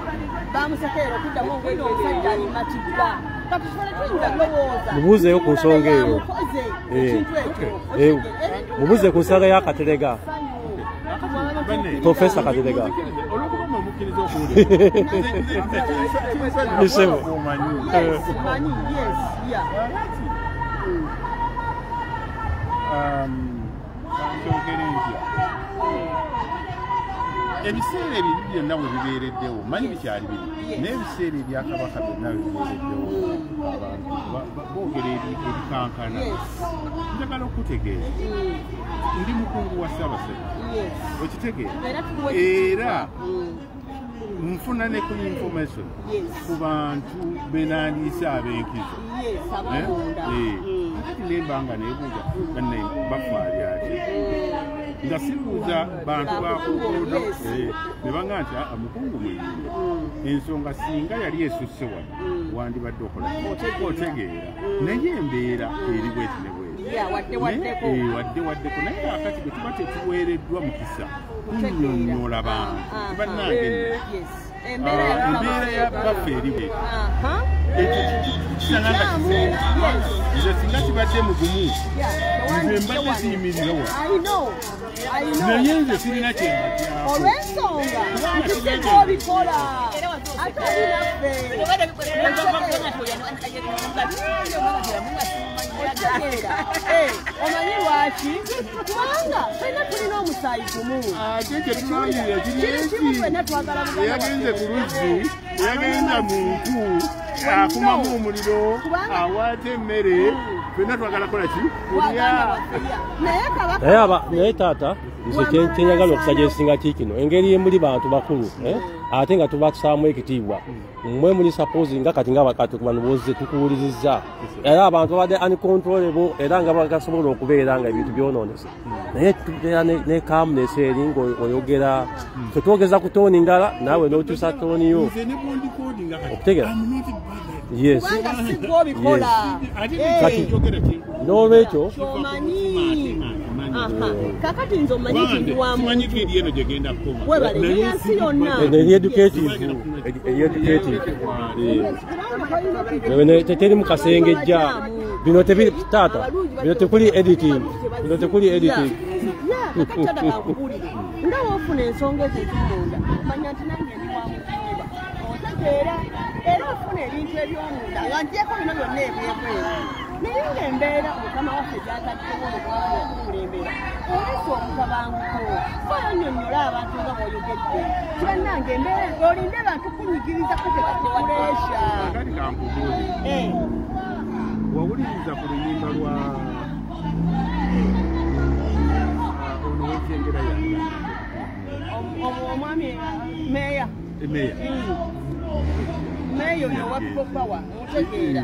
bamusekeera okuddamu ngeri omusajja alimatiddwa kati kifale tuyinza lowooza mubuuzeyo ku nsonga eyo mubuuze ku nsonga y'akaterega Profesa Katerega olwokuba mukkiriza ebiseera ebiri byonna bwe bibeereddewo manyi bikyali biri naye ebiseera ebyakabaka byonna bwe bibeereddewo abantu boogera ebikankana njagala okutegeera ndi mukungu wa Ssaabasajja okitegeera era nfuna ne ku information ku bantu benandiisa ab'enkizo kati nembanga neebuuza banne bafaali ate nga sibuuza bantu bakuudo ne banga nti mukungu mwenyini ensonga singa yali esusse wano wandibadde okola otegeera naye embeera eri bweti ne bweti waddewaddeko naye akati bwe tuba tetuweereddwa mukisa kunyonnyola bantu bannange embeera ya baffe eri bweti kisananga kiseera nze singa kibadde mugumu nze mbadde siyimirira wa naye nze sirina kyembajjako olw'ensonga ntisinga obikola ate olinaffe omanyi lwaki kubanga fena tulina omusaayi gumu ate kyetulangirira kimu fena twagala eyagenze ku luzzi eyagenza muntu akumamu omuliro awaata emmere ffenna twagala kola ki naye taata nze kyenjagala okusagyesinga kikino engeri emuli bantu bakulu ate nga tubakusaamu ekitiibwa mmwe muli suppose nga kati nga bakati kubanuboze tukuwulirizza era abantu babadde uncontrollable era nga bagasobola okubeera nga ebintu byonoonese naye tubeera ne calmness eri ng'oyogera twetwogeza ku tooni ngala naawe n'okyusa tooniyo okutegera yes kati n'olwekyo kakati nze omanyi kindi wa muntu webalenya ensi yonna teteri mu kasengejja bino tebiri taata bino tekuli editing nga woofuna ensonga ez'ekimunda manya nti nange ndi wa mukiiba otegeera era ofuna ebintu ebyomunda nga ntyeko bino byonna ebyebweru naye ng'embeera mukama waffe gyataddeko mugwanga okukulembera olesa omutabanguko fanyonnyola abantu nga bw'oyogedde kibannange embeera olinde bantu kunyigiriza kutebatekulesha wawuliriza ku luyimba lwa ono w'ekyengera yange omwami meeya meeya oyo wabigopawa mutegeera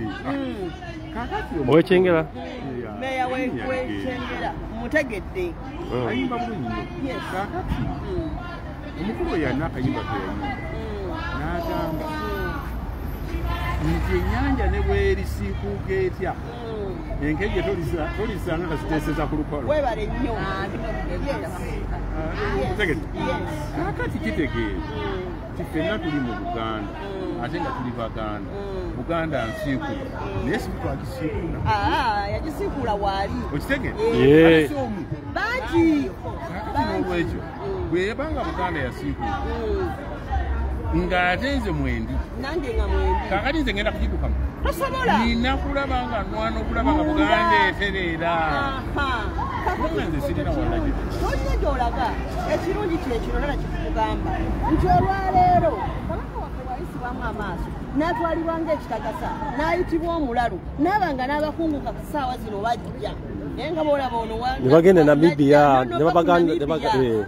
owekyengera meeya w'ekyengera mutegedde ayimba bulungi kakati omukulu oyo alina akayimba keyayimba n'agamba nti ennyanja ne bwerisiikuuka etya enkejje tolisanga nga ziteeseza ku lukolo webale nnyo tegedde kakati kitegeere ti ffenna tuli mu Buganda ate nga tuli Baganda Buganda nsiikula naye si twagisiikula yagisiikula waali okitegere bangi kakati n'olwekyo bwe yabanga Buganda yasiikula ng'ate nze mwendi nange nga mwendi kakati nze ngenda kugitukamu tosobola nina kulaba nga nwana okulaba nga Buganda etereera kakati nze sirina walagi tolina gy'olaga ekirungi kyekino nala kikugamba nti olwaleero kabaka waffe bwayisibwamu amaaso n'atwalibwa ng'ekitagasa n'ayitibwa omulalu n'abanga n'abakunguka ku ssaawa zino bajja nebagenda Namibia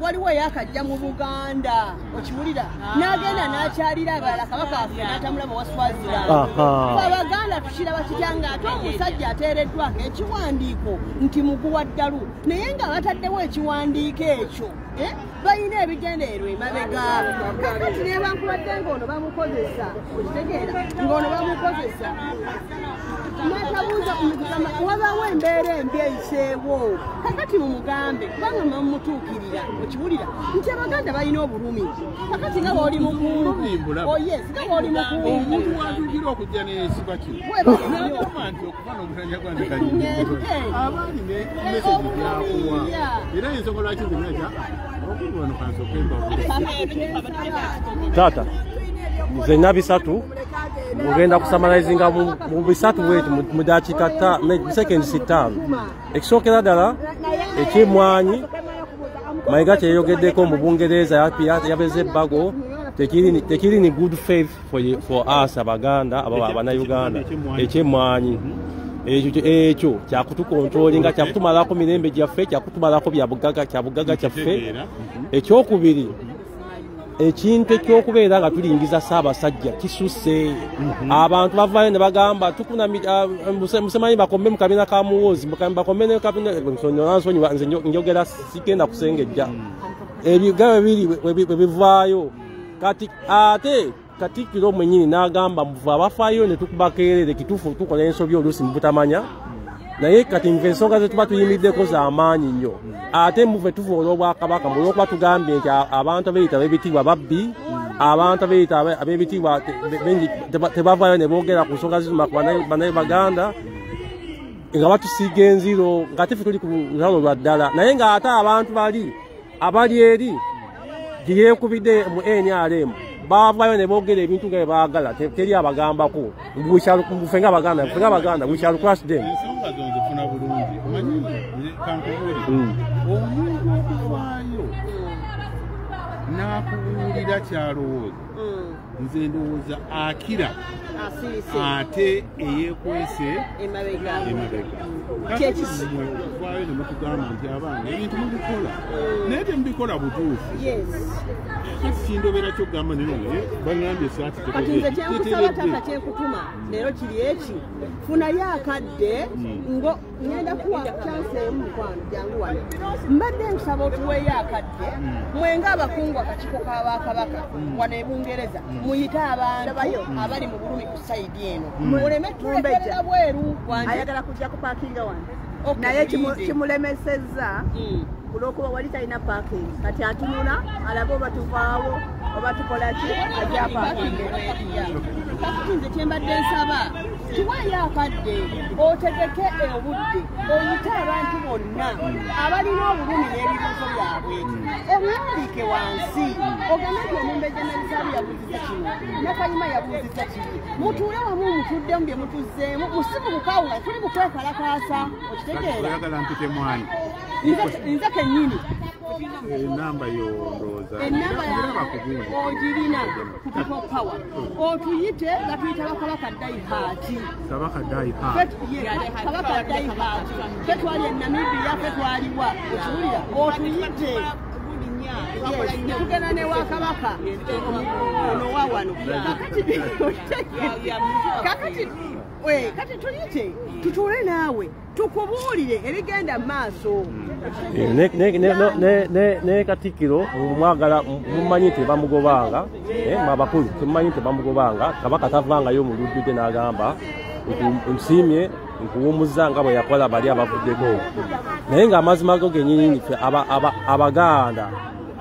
waliwo yakajja mu Buganda okiwulira n'agenda n'akyalira abalala kabaka waffe n'atamulaba wa Swaziland Abaganda tukiraba kitya ng'ate omusajja ateereddwako ekiwandiiko nti muguwa ddalu naye nga bataddewo ekiwandiiko ekyo balina ebigendeerwa emabega kakati naye bankubadde ng'ono bamukozesa okitegeera ng'ono bamukozesa natabuuza kumugamba wabaawo embeera embi eyiseewo kakati mumugambe kubanga mamutuukirira okiwulira nti Abaganda balina obulumi kakati nga bw'oli mukungu oyes nga bw'oli mukungu omuntu watuukira okujja n'esiba kino nagamba nti okuba n'omutanja gwange kalini abaali ne meseji gyakuwa era ensonga lwaki nzenaja okuli wano kansokemba taata nzenya bisatu mugenda kusamalizinga mu bisatu bwetu mu dakiika seconds 5 ekisookera ddala ekyemwanyi Mayiga kyeyogeddeko mu Bungereza yabeze ebbago tekiri ni good faith for us Abaganda Abannayuganda ekyemwanyi ekyo kyakutukontrolinga kyakutumalako mirembe gyaffe kyakutumalako kyabugagga kyaffe ekyokubiri ekintu ekyokubeera nga tulingiza Ssaabasajja kisusse abantu bavaayo ne bagamba tukuna musemanyi bakombe mu kabina ka muwoozi bakombe ne kabina nze njogera sigenda kusengejja ebigabe biri bwe bivaayo kati ate Katikkiro mwenyini n'agamba muva abafaayo ne tukubakeerere kituufu tukola ensobi oluusi mubutamanya naye kati nve ensonga ze tuba tuyimiddeko z'amaanyi nnyo ate muve tuva olw'Obwakabaka mu olw'okuba tugambye nti abantu abeeyita ab'ebitiibwa babbi abantu abeeyita ab'ebitiibwa tebavaayo ne boogera ku nsonga zituma ku Bannayuganda nga batusiiga enziro ng'ate ffe tuli ku lutalo lwa ddala naye ng'ate abantu abali eri gye yeekubidde mu NRM bavaayo ne boogera ebintu nga bye baagala teri abagambako ffe ng'Abaganda we shall crush them. Ensonga zo nzifuna bulungi omanyi kankubuulire omuntu okuvaayo n'akubuulira kyalowooza nze ndowooza akira ate eyeekwese emabega kakimwe okuvaayo ne mutugamba nti abange ebintu mubikola naye temubikola butuufu kati kindobera kyogamba nene baŋambye saati kati nze kyenkusaba taata kyekutuma leero kiri eki funayo akadde ngo ngenda kuwa chanse emu mukwano jangu wano mbadde nkusaba otuweeyo akadde mwenga abakungu akakiiko k'abakabaka wano e Bungereza muyite abantu abali mu bulumi ku sayidi eno muleme tulekerera bweru ayagala kujja kupakinga wano naye kimulemesezza olw'okuba wali talina parking kati atunula alabe oba tuvaawo oba tukolaki ajja parking kati nze kyembadde nsaba tuwayo akadde otegeke obudde oyite abantu bonna abalina obulumi n'ebibuuzo byabwe omuwandiike wansi ogambe nti omumbejja nabisaabu yabuuziza kino nakayima yabuuziza kino mutuule wamu mutuddemu bye mutuzzeemu musimu bukawula tuli mukwekalakaasa okitegeera nze kennyini enamba yondooza enamba ogirina ku people power otuyite gatuyita bakabaka daihaati kabaka daihaati fe twali e Namibia fe twaliwa okiwulira otuyite tugenda ne wakabaka ono wawano kati tuyite tutuule naawe tukubuulire ebigenda mu maaso ne Katikkiro mwagala mumanyi nti bamugobanga abakulu temumanyi nti bamugobanga kabaka tavangayo mu lujjudde n'agamba nsiimye nkuwumuzza nga bwe yakola bali abavuddeko naye ng'amazima go gennyini ffe abaganda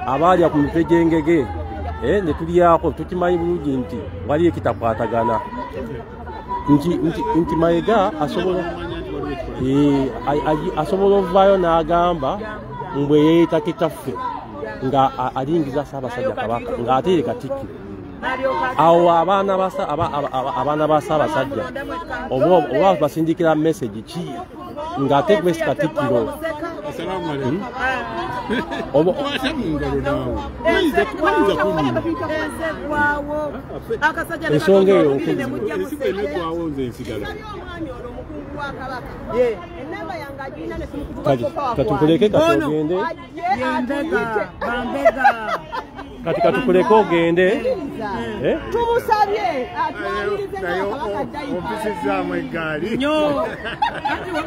abalya ku mitwe gy'engege ne tulyako tukimanyi bulungi nti waliyo ekitakwatagana nti Mayiga asobola ovaayo n'agamba mbwe yeeyita kitaffe nga alingiza Ssaabasajja Kabaka ng'ate ye Katikkiro awo abaana ba Ssaabasajja oba basindikira message ki ng'ate Grace Katikkiro ensonga eyo katukuleke katugende kati katukuleke ogende tumusabye opisizaamu eggaali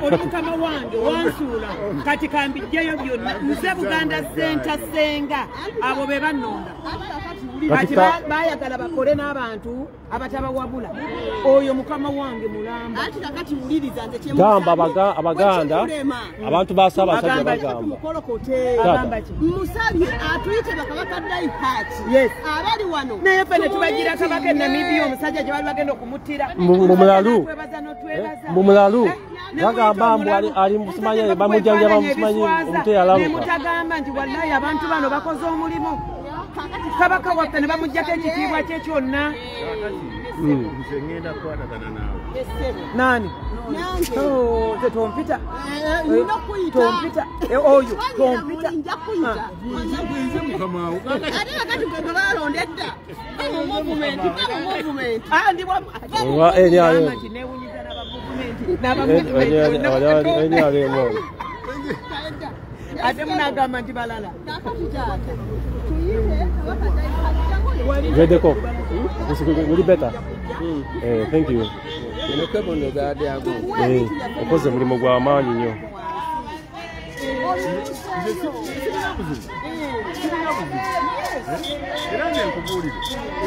omukama wange wansuula kati kambijjayo byonna nze Buganda Center Senga abo be bannonda kati baayagala bakole n'abantu abatabawabula oyo mukama wange mulamba gamba abaganda abantu ba Ssaabasajja bagamba musabye atuyite bakabaka daihaati abali wano naye ffe ne tubagira kabaka e Namibia omusajja gye bali bagenda okumuttira mu mulalu bagamba mbu ali musimanyi bamujjanja bamusimanyi omutwe yalaluka mutagamba nti wallahi abantu bano bakoze omulimu kabaka waffe ne bamuggyako ekitiibwa kye kyonna ngenda kukwatagana naawe nani tompita tompita oyo tompita ate munagamba nti balala Vedeko, will be better. Thank you. Okoze mulimu gwa maanyi nnyo. Era nze nkubuulire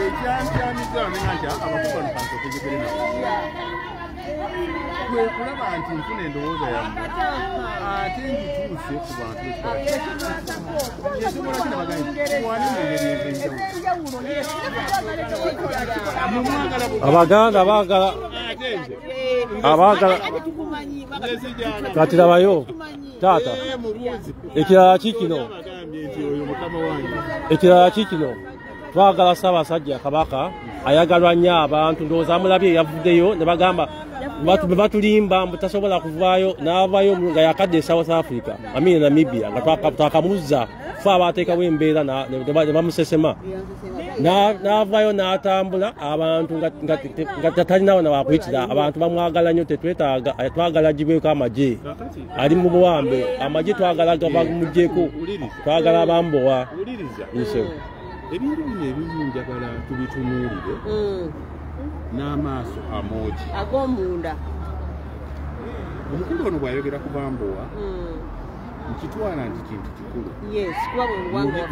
ekyantyamiza nti abakuba nkansokezegere nabo kwe kulaba nti nfuna endowooza yammwe ate ngituuse ku bantu ekisobola kinabaga nti mwane mu ngeri ez'enjawulo abaganda baagala kati labayo taata ekirala kikino twagala Ssaabasajja Kabaka ayagalwa nnyo abantu ndowooza amulabye yavuddeyo ne bagamba batulimba mutasobola kuvaayo n'avaayo nga yakadde South Africa amini Namibia nga twakamuzza fe abateekawo embeera ne bamusesema n'avaayo n'atambula abantu nga tatalinawo na wakuyitira abantu bamwagala nnyo tetwetaaga twagala agibweko amagye ali mu buwambe amagye twagala bamugyeko twagala bambowa ebintu bino ebimu njagala tubitunuulire n'amaaso amoogi ag'omunda. Omukulu ono bw'ayogera ku Bambowa nkitwala nti kintu kikulu. Yes, kuba bwe buwangwa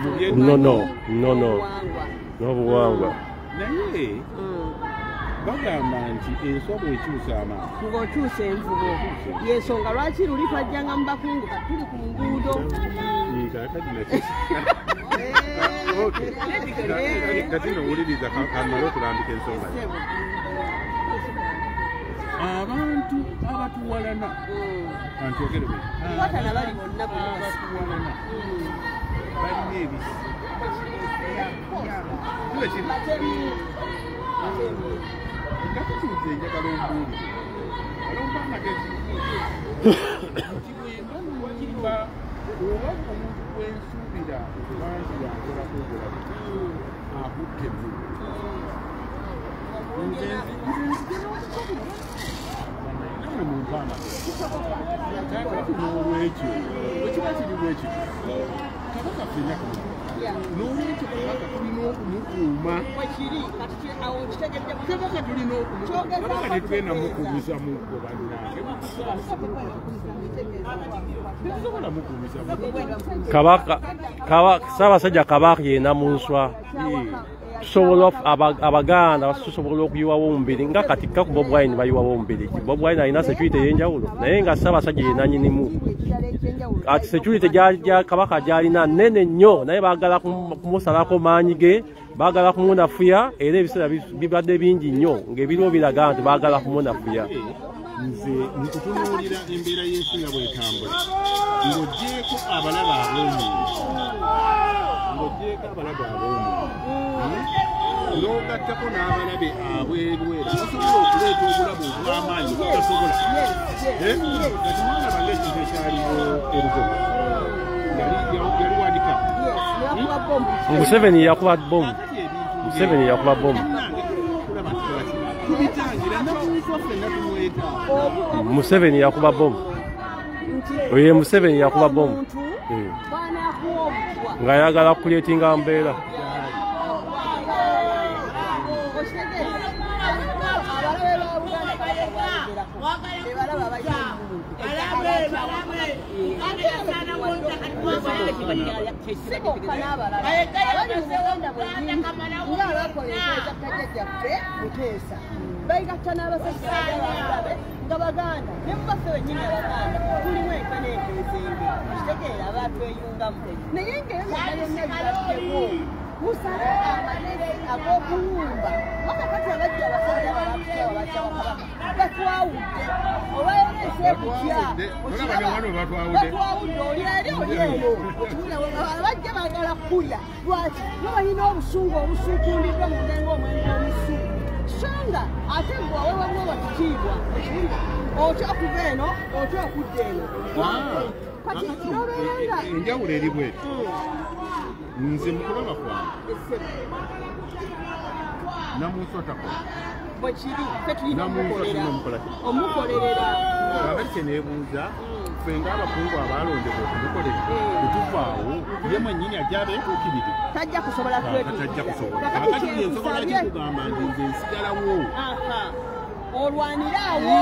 n'obuwangwa naye bagamba nti enswa bw'ekyusa amaaso ng'okyusa envubo y'ensonga lwaki luli twajjanga mu bakungu kati tuli ku nguudo. kati nowuliriza kamala okulambika ensonga abantu abatuwalana antyogere watana bali bonna abatuwalana balina ebisi ngakikibuza enjagala ombuulire alomba amagezi kibwemba nomuyimba oba omuntu gwensuubira okubanzi yankolako obulamu akutte mu namwe mumpaana n'olwekyo wekiba kiri bwekyo kabaka fenna n'olwekyo kabaka tulina okumukuuma kabaka tulina okumukuuma kabaka tetugenda mukuumisa mukko bannange tetusobola mukuumisa Ssaabasajja Kabaka yena mu nswa tusobola abaganda tusobola okuyiwawo omubiri nga katika ku Bobi Wine bayiwawo omubiri. Bobi Wine alina security ey'enjawulo naye nga Ssaabasajja yena nnyinimu ati security gya Kabaka gyalina nnene nnyo naye baagala kumusalako maanyi ge baagala kumunafuya era ebiseera bibadde bingi nnyo ng'ebiriwo biraga nti baagala kumunafuya. nze nkutunuulira embeera y'ensi nga bw'etambula ng'oggyeko abalaba ab'omuntu n'ogattako n'abalabe abwerwera osobola okuleeta obulabu obw'amaanyi obutasobola kati mwalaba ng'ekintu ekyaliwo erugogo yaliwandika Museveni yakuba bomu tubitangira namuntu wafenna tumweta Museveni yakuba bomu oye Museveni yakuba bomu nga ayagala kuleetinga mbeera bayigatta n'abasajja nga baganda ne mubaffe wennyini abaganda tulimu enkaneekezenge kitegeera abatweyungamu naye ng'ebyonna byonna bibaddeko musale amanene ag'okuwumba wakakati abajja abasajja babakutya babakabaka batwawudde olwayolese kutya batwawudde olyaeri olyeyo abajja baagala kulya lwaki no balina obusungu obusuukundiddwa mu ndenga omwenge omusu songa ate gwe aweewabwa bakitiibwa otya okuva eno otya okudda eno kati nobeeranga enjawulo eri bweti nze mukulaba kwange namunsotakola bwekiri fe tulina omukolerera abalise neebuuza ffe ng'abakungu abalondebwa okumukolera tetuvaawo ye mwennyini ajja abeetuukirire tajja kusobola tajja kusobola kakati yensobola kikugamba nti nze nsigalawo olwanira awo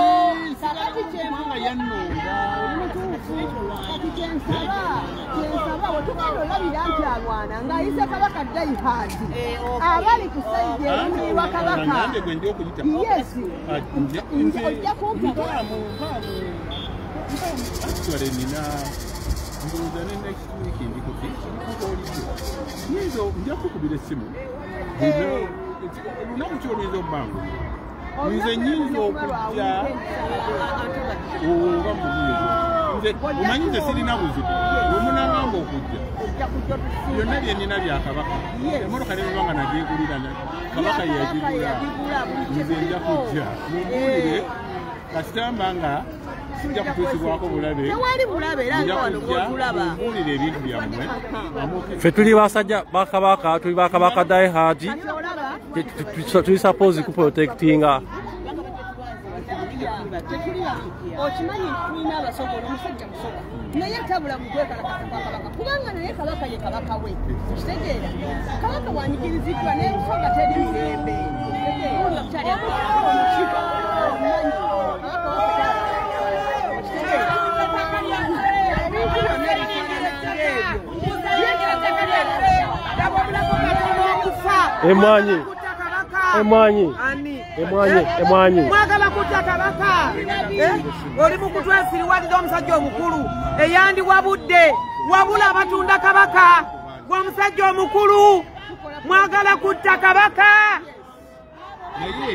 kakati kyemanga yannonda kati kyensaba wetugenda olabira nti alwana ng'ayise kabaka dayihadi abali ku sayidi erumirwa kabaka yesi ojja kumpaamu actually nina ndowooza ne next week ndikuti yinza nja kukubira essimu lunaku kyoluyinza obbanga nze nyinza okujja oba mubuuzo nze omanyi nze sirina buzibu wemunagamba okujja byonna byenina bya kabaka emotoka nebabanga nagyegulira kabaka yagigula nze nja kujja mumbuulire kasitamba nga sijja kutuusibwako bulabe tewali bulabe era nga wano gwotulaba mbuulira ebintu byammwe Ffe tuli basajja ba Kabaka, tuli ba Kabaka die hard. Tuli suppose kuprotectinga. Okimanyi tulina abasogola omusajja musoga naye tabula mu kwekalakasa kwa Kabaka kubanga naye Kabaka ye Kabaka we kitegeera Kabaka bwanyigiriziddwa n'ensoga teri mirembe Emwanyi. Mwagala kutta Kabaka. Oli mu kutwesiriwalira omusajja omukulu eyandiwabudde wabula abatunda Kabaka gw'omusajja omukulu mwagala kutta Kabaka. naye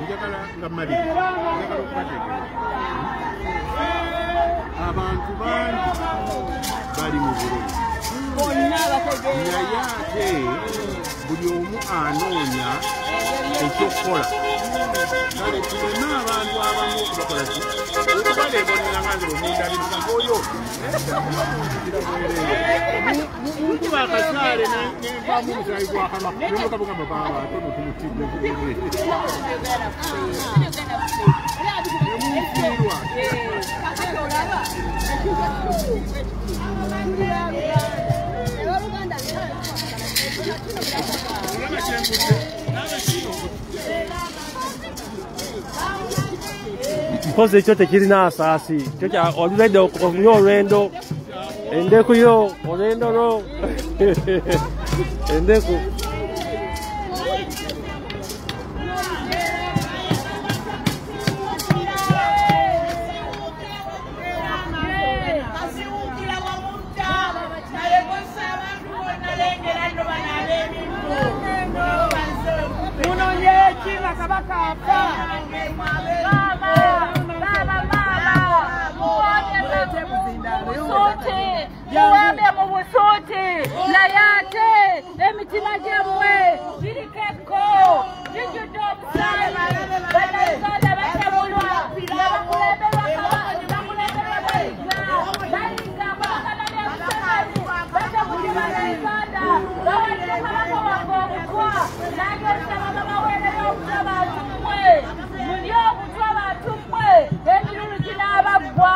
njagala nga maliri njagala okubategeeza abantu bangi bali mu bulumi naye ate buli omu anoonya ekyokukola kale tuleme abantu abamu okubakola ki okubaleebonera nga nze omundabiriza oyo nkuba akasaale nenvaamu omusaayi gwa Kabaka nemukabugamba baba atono tumutidde nemufiirwa Mpozi ekyo tekirina asaasi. Kyo oludde okunywa olwendo. Endeku yo, olwendo lwo. Endeku. Muwambe mu busuuti naye ate emitima gyammwe girikeko gijjudde omusaayi bannayuganda batabulwa bakulemberwa bayiga kwagala n'ebusagazi batabuti bannayuganda bawadde Kabaka waffe obutwa nange osaba babaweerera obutwa bantu mmwe muli obutwa bantu mmwe emirulu ginaabaggwa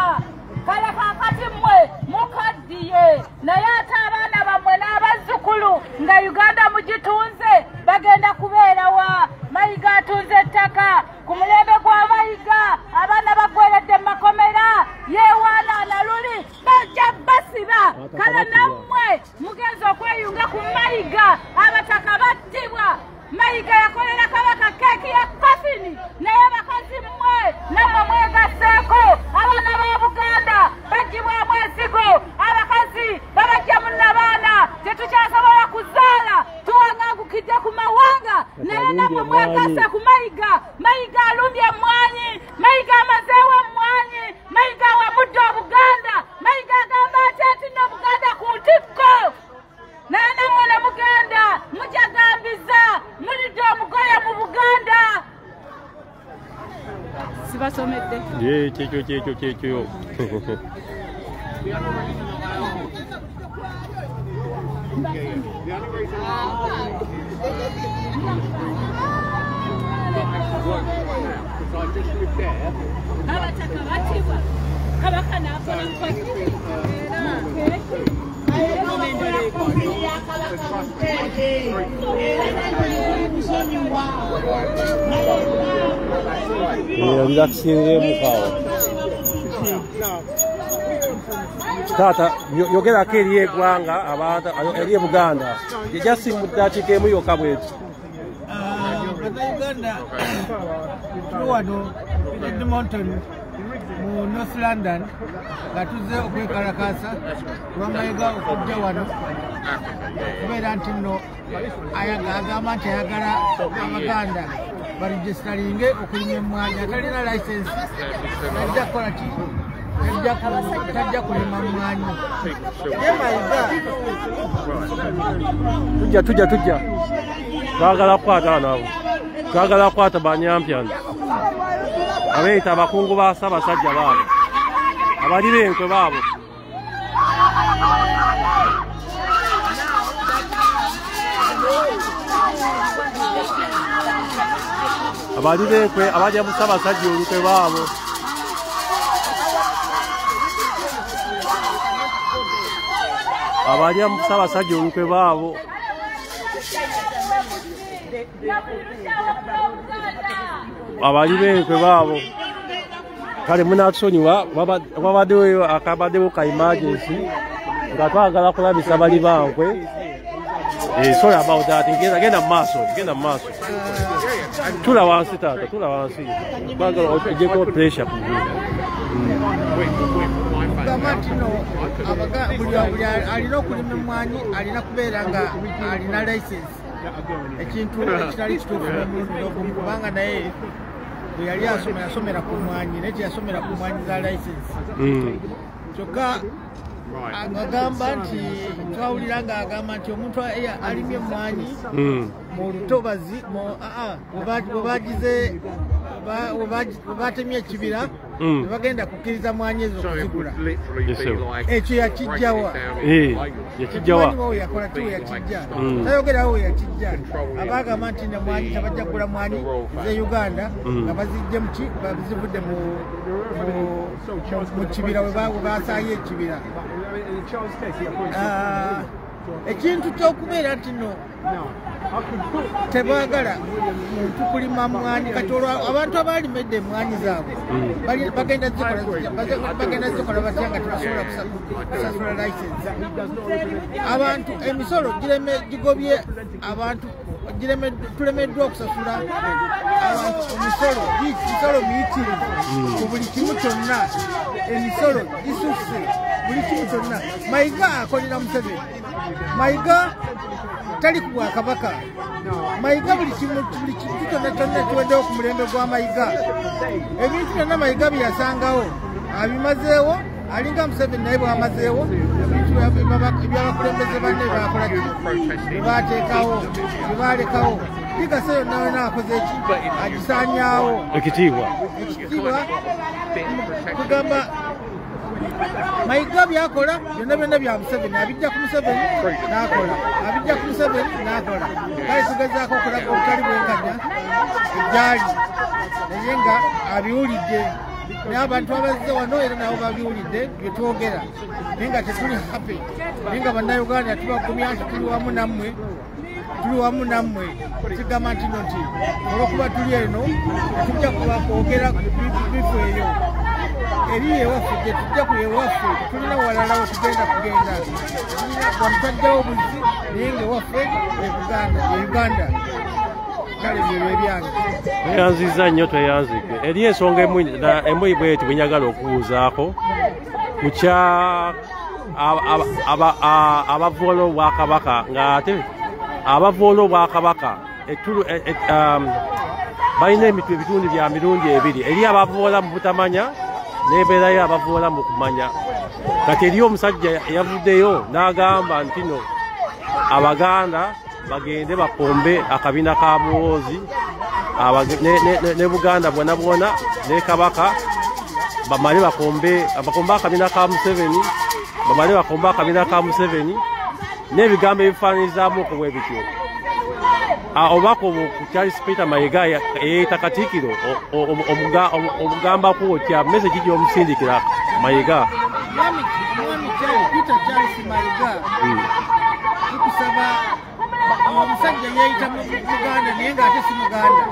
kale kaakati mmwe mukaddiye naye ate abaana bammwe n'abazzukulu nga Uganda mugitunze bagenda kubeerawa. Mayiga atunze ettaka ku mulembe gwa Mayiga abaana baggweredde mu makomera yeewaanaana luli bajja basiba kale nammwe mugenza okweyunga ku Mayiga abataka battibwa. Mayiga yakolera Kabaka keeki ya kafini naye bakazi mmwe nammwe mwegasseeko abaana ba Buganda bagibwamu ensigo abakazi babajja munnabaana tetukyasobola kuzaala tuwangangukidde ku mawanga naye nammwe mwegasse ku Mayiga. Mayiga alumbye emmwanyi, Mayiga amazeewo emmwanyi, Mayiga awamudde Obuganda. Mayiga agamba ati nno Obuganda ku ntikko naye nammwe ne mugenda mujagambiza mulidde omugoye mu Buganda. Sibasomedde Kyekyo. Abataka battibwa Kabaka n'akola Tata, yogerako eri eggwanga abantu eri e Buganda gyesimudakiikemu yokka bwetu. Uganda tuli wano Edmonton mu North London nga tuzze okwekalakaasa lwa Mayiga okujja wano kubeera nti nno agamba nti ayagala Abaganda baregisitaringe okulima emmwanyi atalina licensi tajja kukola ki tajja kulima mmwanyi ye Mayiga Tujja twagala kukwata wano abo twagala kukwata banyampyana abeeta abakungu ba Ssaabasajja baabo abali b'enkwe baabo abali b'enkwe abajja mu Ssaabasajja olukwe baabo abalya mu Ssaabasajja olukwe baabo abali b'enkwe baabo kale munatusonyiwa wabaddewo akabaddewo ka emergency nga twagala kulabisa bali bankwe sorry about that genda mu maaso tula wansi taata tula wansi twagala ojjeko pressure ku buli alina okulima emmwanyi alina kubeera nga alina license ekintu ekitali kituufu n'omulundi kubanga naye bwe yali yasomera ku mmwanyi naye teyasomera ku mmwanyi za license kyokka agamba nti twawulira nga agamba nti omuntu alimye emmwanyi mu lutobazi webatemye ekibira nebagenda kukkiriza mwanyi ezo okuzigula ekyo yakijjawa we yakola ti we yakijja tayogerawo we yakijja abagamba nti nemwanyi tabajja kugula mwanyi ze Uganda nga bazivudde mu kibira webasaayo ekibira ekintu kyokubeera nti no tebagala muntu kulima mwanyi kati olwo abantu abalimedde emmwanyi zaabwe bagenda zikola batya nga tebasobola kusasula license abantu emisolo gigobye abantu tulemeddwa okusasula abantu emisolo miyitirivu ku buli kimu kyonna emisolo gisusse buli kimu kyonna Mayiga akolera Museveni Mayiga tali ku Bwakabaka Mayiga buli kintu kyonna kiweddewo ku mulembe gwa Mayiga ebintu byonna Mayiga byeyasangawo abimazeewo alinga Museveni naye bwamazeewo ebintu ebyabakulembeze banne bakola bebateekawo bebalekawo Bigase yonna wena akoze eki agisaanyaawo ekitiibwa kugamba Mayiga byakola byonna bya Museveni abijja ku Museveni n'akola abijja ku Museveni n'akola kale tugezaako okulaga obutali bwenkanya egyali naye nga abiwulidde naye abantu abazze wano era nabo babiwulidde bye twogera naye nga tetuli happy naye nga bannayuganda tubagumya nti tuli wamu nammwe kigamba nti no nti olwokuba tuli eno tujja kwogera bifo eyo eri ewaffe gye tujja ku ewaffe tulina walala we tugenda kugenda wamutajjawo buzi naye ngaewaffe Uganda kale byebyo ebyange tweyanziza nnyo tweyanzike eri ensonga emu bweti bwenyagala okubuuzaako kukya abavoola obwakabaka ng'ate abavoola obwakabaka balina ebitundu bya mirundi ebiri eri abavoola mu butamanya n'ebeerayo abavoola mu kumanya kati eri omusajja yavuddeyo n'agamba nti no Abaganda bagende bapombe akabina ka Muhoozi ne Buganda bwona ne Kabaka bamale bakombe akabina ka Museveni bamale bakombe akabina ka Museveni n'ebigambo ebifaananyizaamu okubwe bityo obako ku Charles Peter Mayiga yeeyita Katikkiro omugamba ku otya message gy'omusindikira Mayiga Mwami Peter Charles Mayiga tukusaba omusajja yeeyita Muganda naye ng'ate si Muganda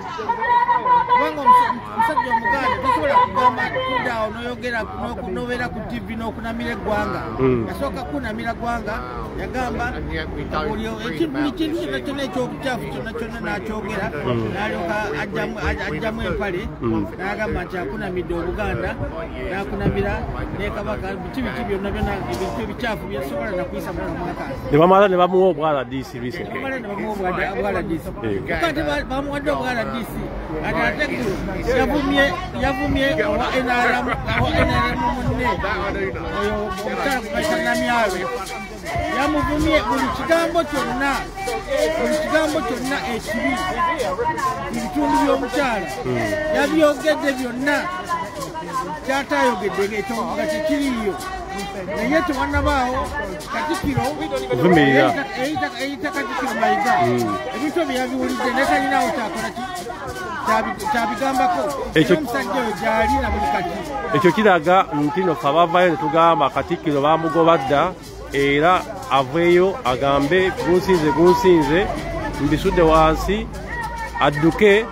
kubanga omusajja Omuganda tosobola kugamba kudaawo n'obeera ku TV n'okunamira eggwanga yasooka kunamira ggwanga yagamba buli kintu kyonna ekyobukyafu kyonna n'akyogera n'alyoka ajjamu empale n'agamba nti akunamidde Obuganda n'akunamira ne Kabaka biki byonna ebintu ebikyafu byasobola nakuyisa mwana mwakazi ne bamala ne bamuwa obwala DC bamala ne bamuwa obwala DC kati bamuwadde obwala DC yavumye owa NRM munne oyo omutala kubaita Namyalo yamuvumye buli kigambo kyonna ekibi ebitundu by'omukyala yabyogedde byonna kyatayogedde ng'ekyo nga tekiriyo naye tewannabaawo Katikkiro eyita Katikkiro Mayiga ebintu bye yabiwulidde ne talinawo kyakola kyabigambako omusajja oyo gyali na buli kati ekyo kiraga nti no fe abavaayo ne tugamba Katikkiro bamugoba dda era aveeyo agambe gunsinze mbisudde wansi adduke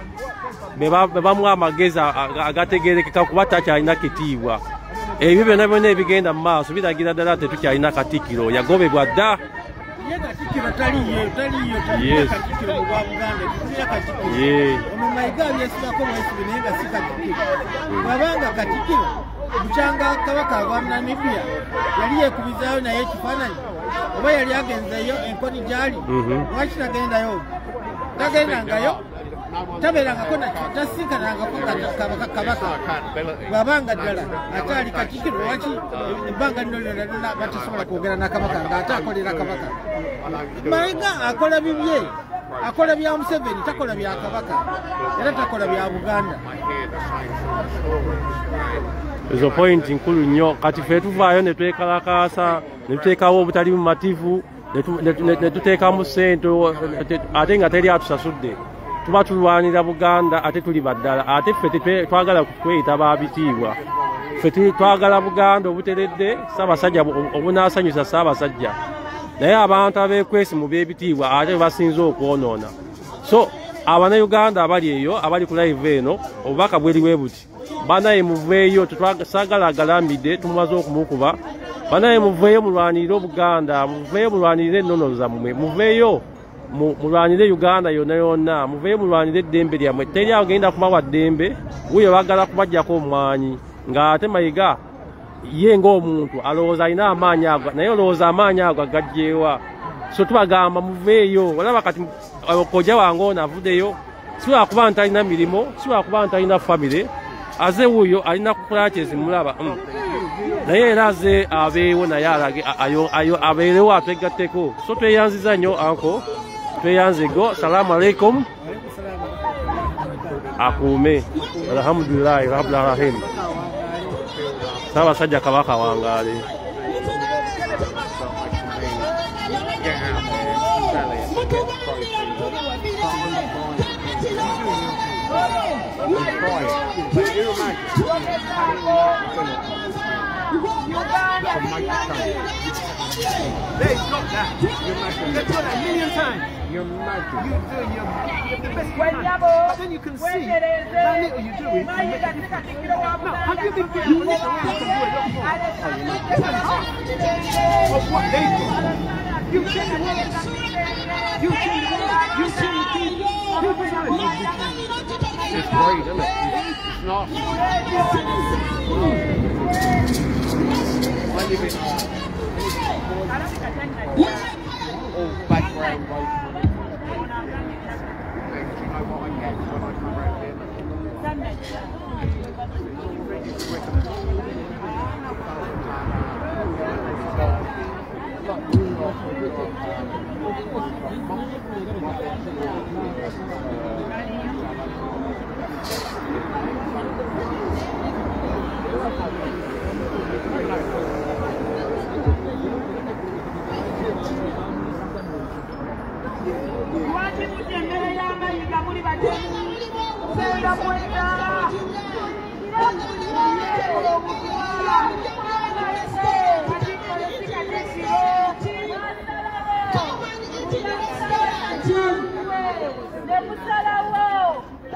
be bamuwa amagezi agategerekeka kuba takyalina kitiibwa ebyo byonna ebigenda mu maaso biragira ddala tetukyalina Katikkiro yagobebwa dda Katikkiro taliyo Katikkiro mu Bwabuganda tukulira Katikkiro ono Mayiga byesigako mwesibe naye nga si Katikkiro bwabanga Katikkiro bukyanga kabaka wa Namibia yali yeekubizaayo naye ekifaananyi oba yali agenzeeyo enkoni gyali lwaki tagendangayo tabeerangako tasinkanangako kabaka bwabanga ddala akyali Katikkiro lwaki ebbanga lino lyonna batasobola kwogera nakabaka ng'ate akolera kabaka Mayiga akola bibye akola bya Museveni takola bya kabaka era takola bya Buganda ezo point nkulu nnyo kati fe tuvaayo ne twekalakaasa ne tuteekawo obutali bumativu ne tuteekamu ssente ate nga teri atusasudde tuba tulwanira Buganda ate tuli baddala ate ffe twagala kweyita babitiibwa ffe twagala Buganda obuteredde Ssaabasajja obunaasanyusa Ssaabasajja naye abantu abeekwesi mu byebitiibwa ate basinze okwonoona so Abanayuganda abali eyo abali ku live eno obubaka bweri bwe buti banaye muveeyo tetwasagala agalambidde tumumaze okumukuba banaye muveeyo mulwanirire Obuganda muveeyo mulwanirire ennono zammwe muveeyo mulwanire Uganda yonna yonna muveeyo mulwanire eddembe lyammwe teri agenda kubawa ddembe wuyo bagala kubajjako omwanyi ng'ate Mayiga ye ng'omuntu alowooza alina amaanyi ago naye olowooza amaanyi ago agajjeewa so tubagamba muveeyo olaba kati kojja wange ono avuddeyo siwa kuba ntalina mirimu siwa kuba ntalina famire aze wuyo alina kukola kyezimulaba naye era aze abeewo naye alage abeerewo atwegatteko so tweyanziza nnyo anko tweyanzego salaamu aleikum akuume alhamdulillahi rabbil alamin Ssaabasajja kabaka wangaale They've got that. They've got that a million times. You're magic. You're the best you can. But then you can see how little you do it. Now, have you been given a list of what you can do a lot more? Of what they've got. You've seen the world. You've seen the world. You've seen the people. People know it's great, isn't it? It's nasty. I live in all background votes. Do you know what I get when I come around here?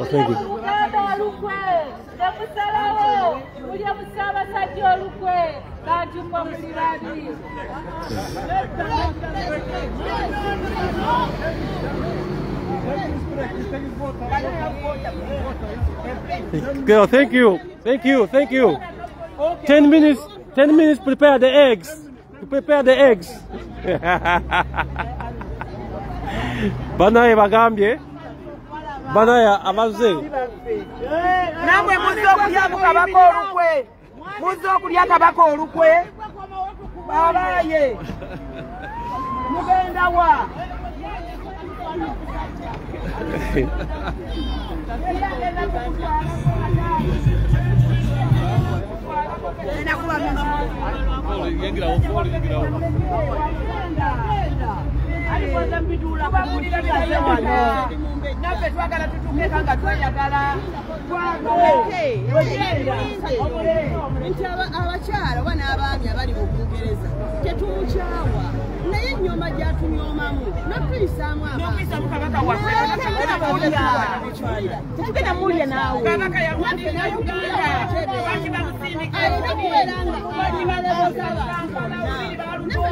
Thank you. Girl, thank you. Thank you. Thank you. 10 minutes. 10 minutes. Prepare the eggs. Prepare the eggs. Banaye bagambye banaya amaze namwe muze okulya kabaka olukwe muze okulya kabaka olukwe babaye mugenda wa naffe twagala tutuukeka nga tweyagala nti abakyala oba n'abaami abali mu Bungereza tetumukyawa naye ennyoma gy'atunyomamu n'okuyisaamu abatetugenda mulya naawe alina kubeera nga balibalebuza naffe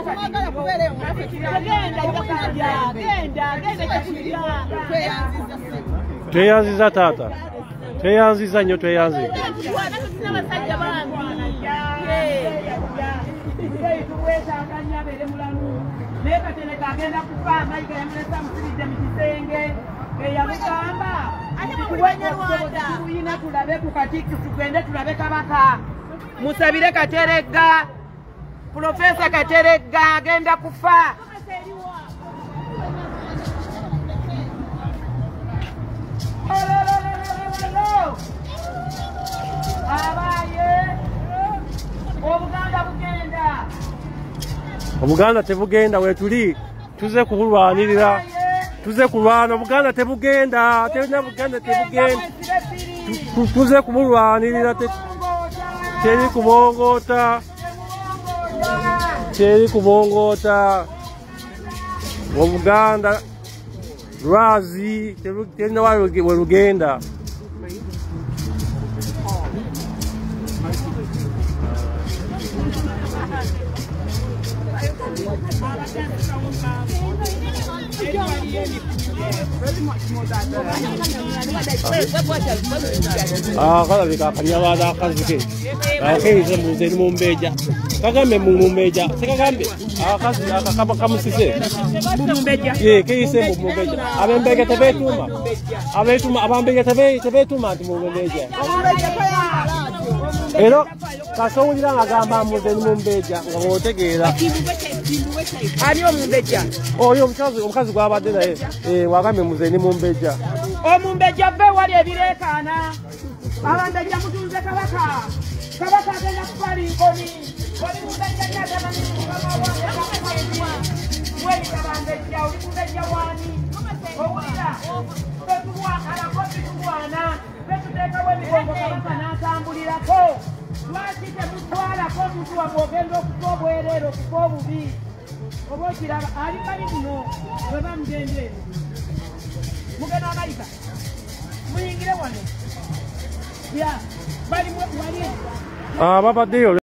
twagala okubeera naffe twagala kubeera tweyanziza taata tweyanziza nnyo tweyanziza naye Katerega agenda kufa mayiga yamulesa amusiridde mu kisenge eyamugamba tuyina tulabe ku Katikkiro tugende tulabe kabaka musabire Katerega Profesa Katerega agenda kufa abaye obuganda bugenda Obuganda tebugenda wetuli tuze kulwanirira tuze kulwana Obuganda tebugenda Buganda tebugenda tuze kumulwanirira teri kubongota Obuganda lwazi terina walugenda kalabika akanyabala akazike akeize muzeni mumbeja kagambe mumbeja sekagambe akazi akakamusise keise mumbeja abembeja tebetuma abambeja tebetuma ati mumbeja ero kasowulira ngagamba muzeni mumbeja nga botegeera ani omumbeja oyo omukazi gwabadde naye wagambe muzeni mumbeja omumbeja ve wali ebireekaana abambeja mutunze kabaka agenda kufa Linkoni oli mumbeja nyatamanimweyikabambeja oli mumbeja wani owulira alako bitubwana betuteekawo emigongo kabaka n'atambulirako lwaki temutwalako omuntu wabwe ogenda okufa obwereero okufa obubi oba okiraba ali bali muno bwe bamugende mugenda amayika muyingire wano ya bali wali babaddeyo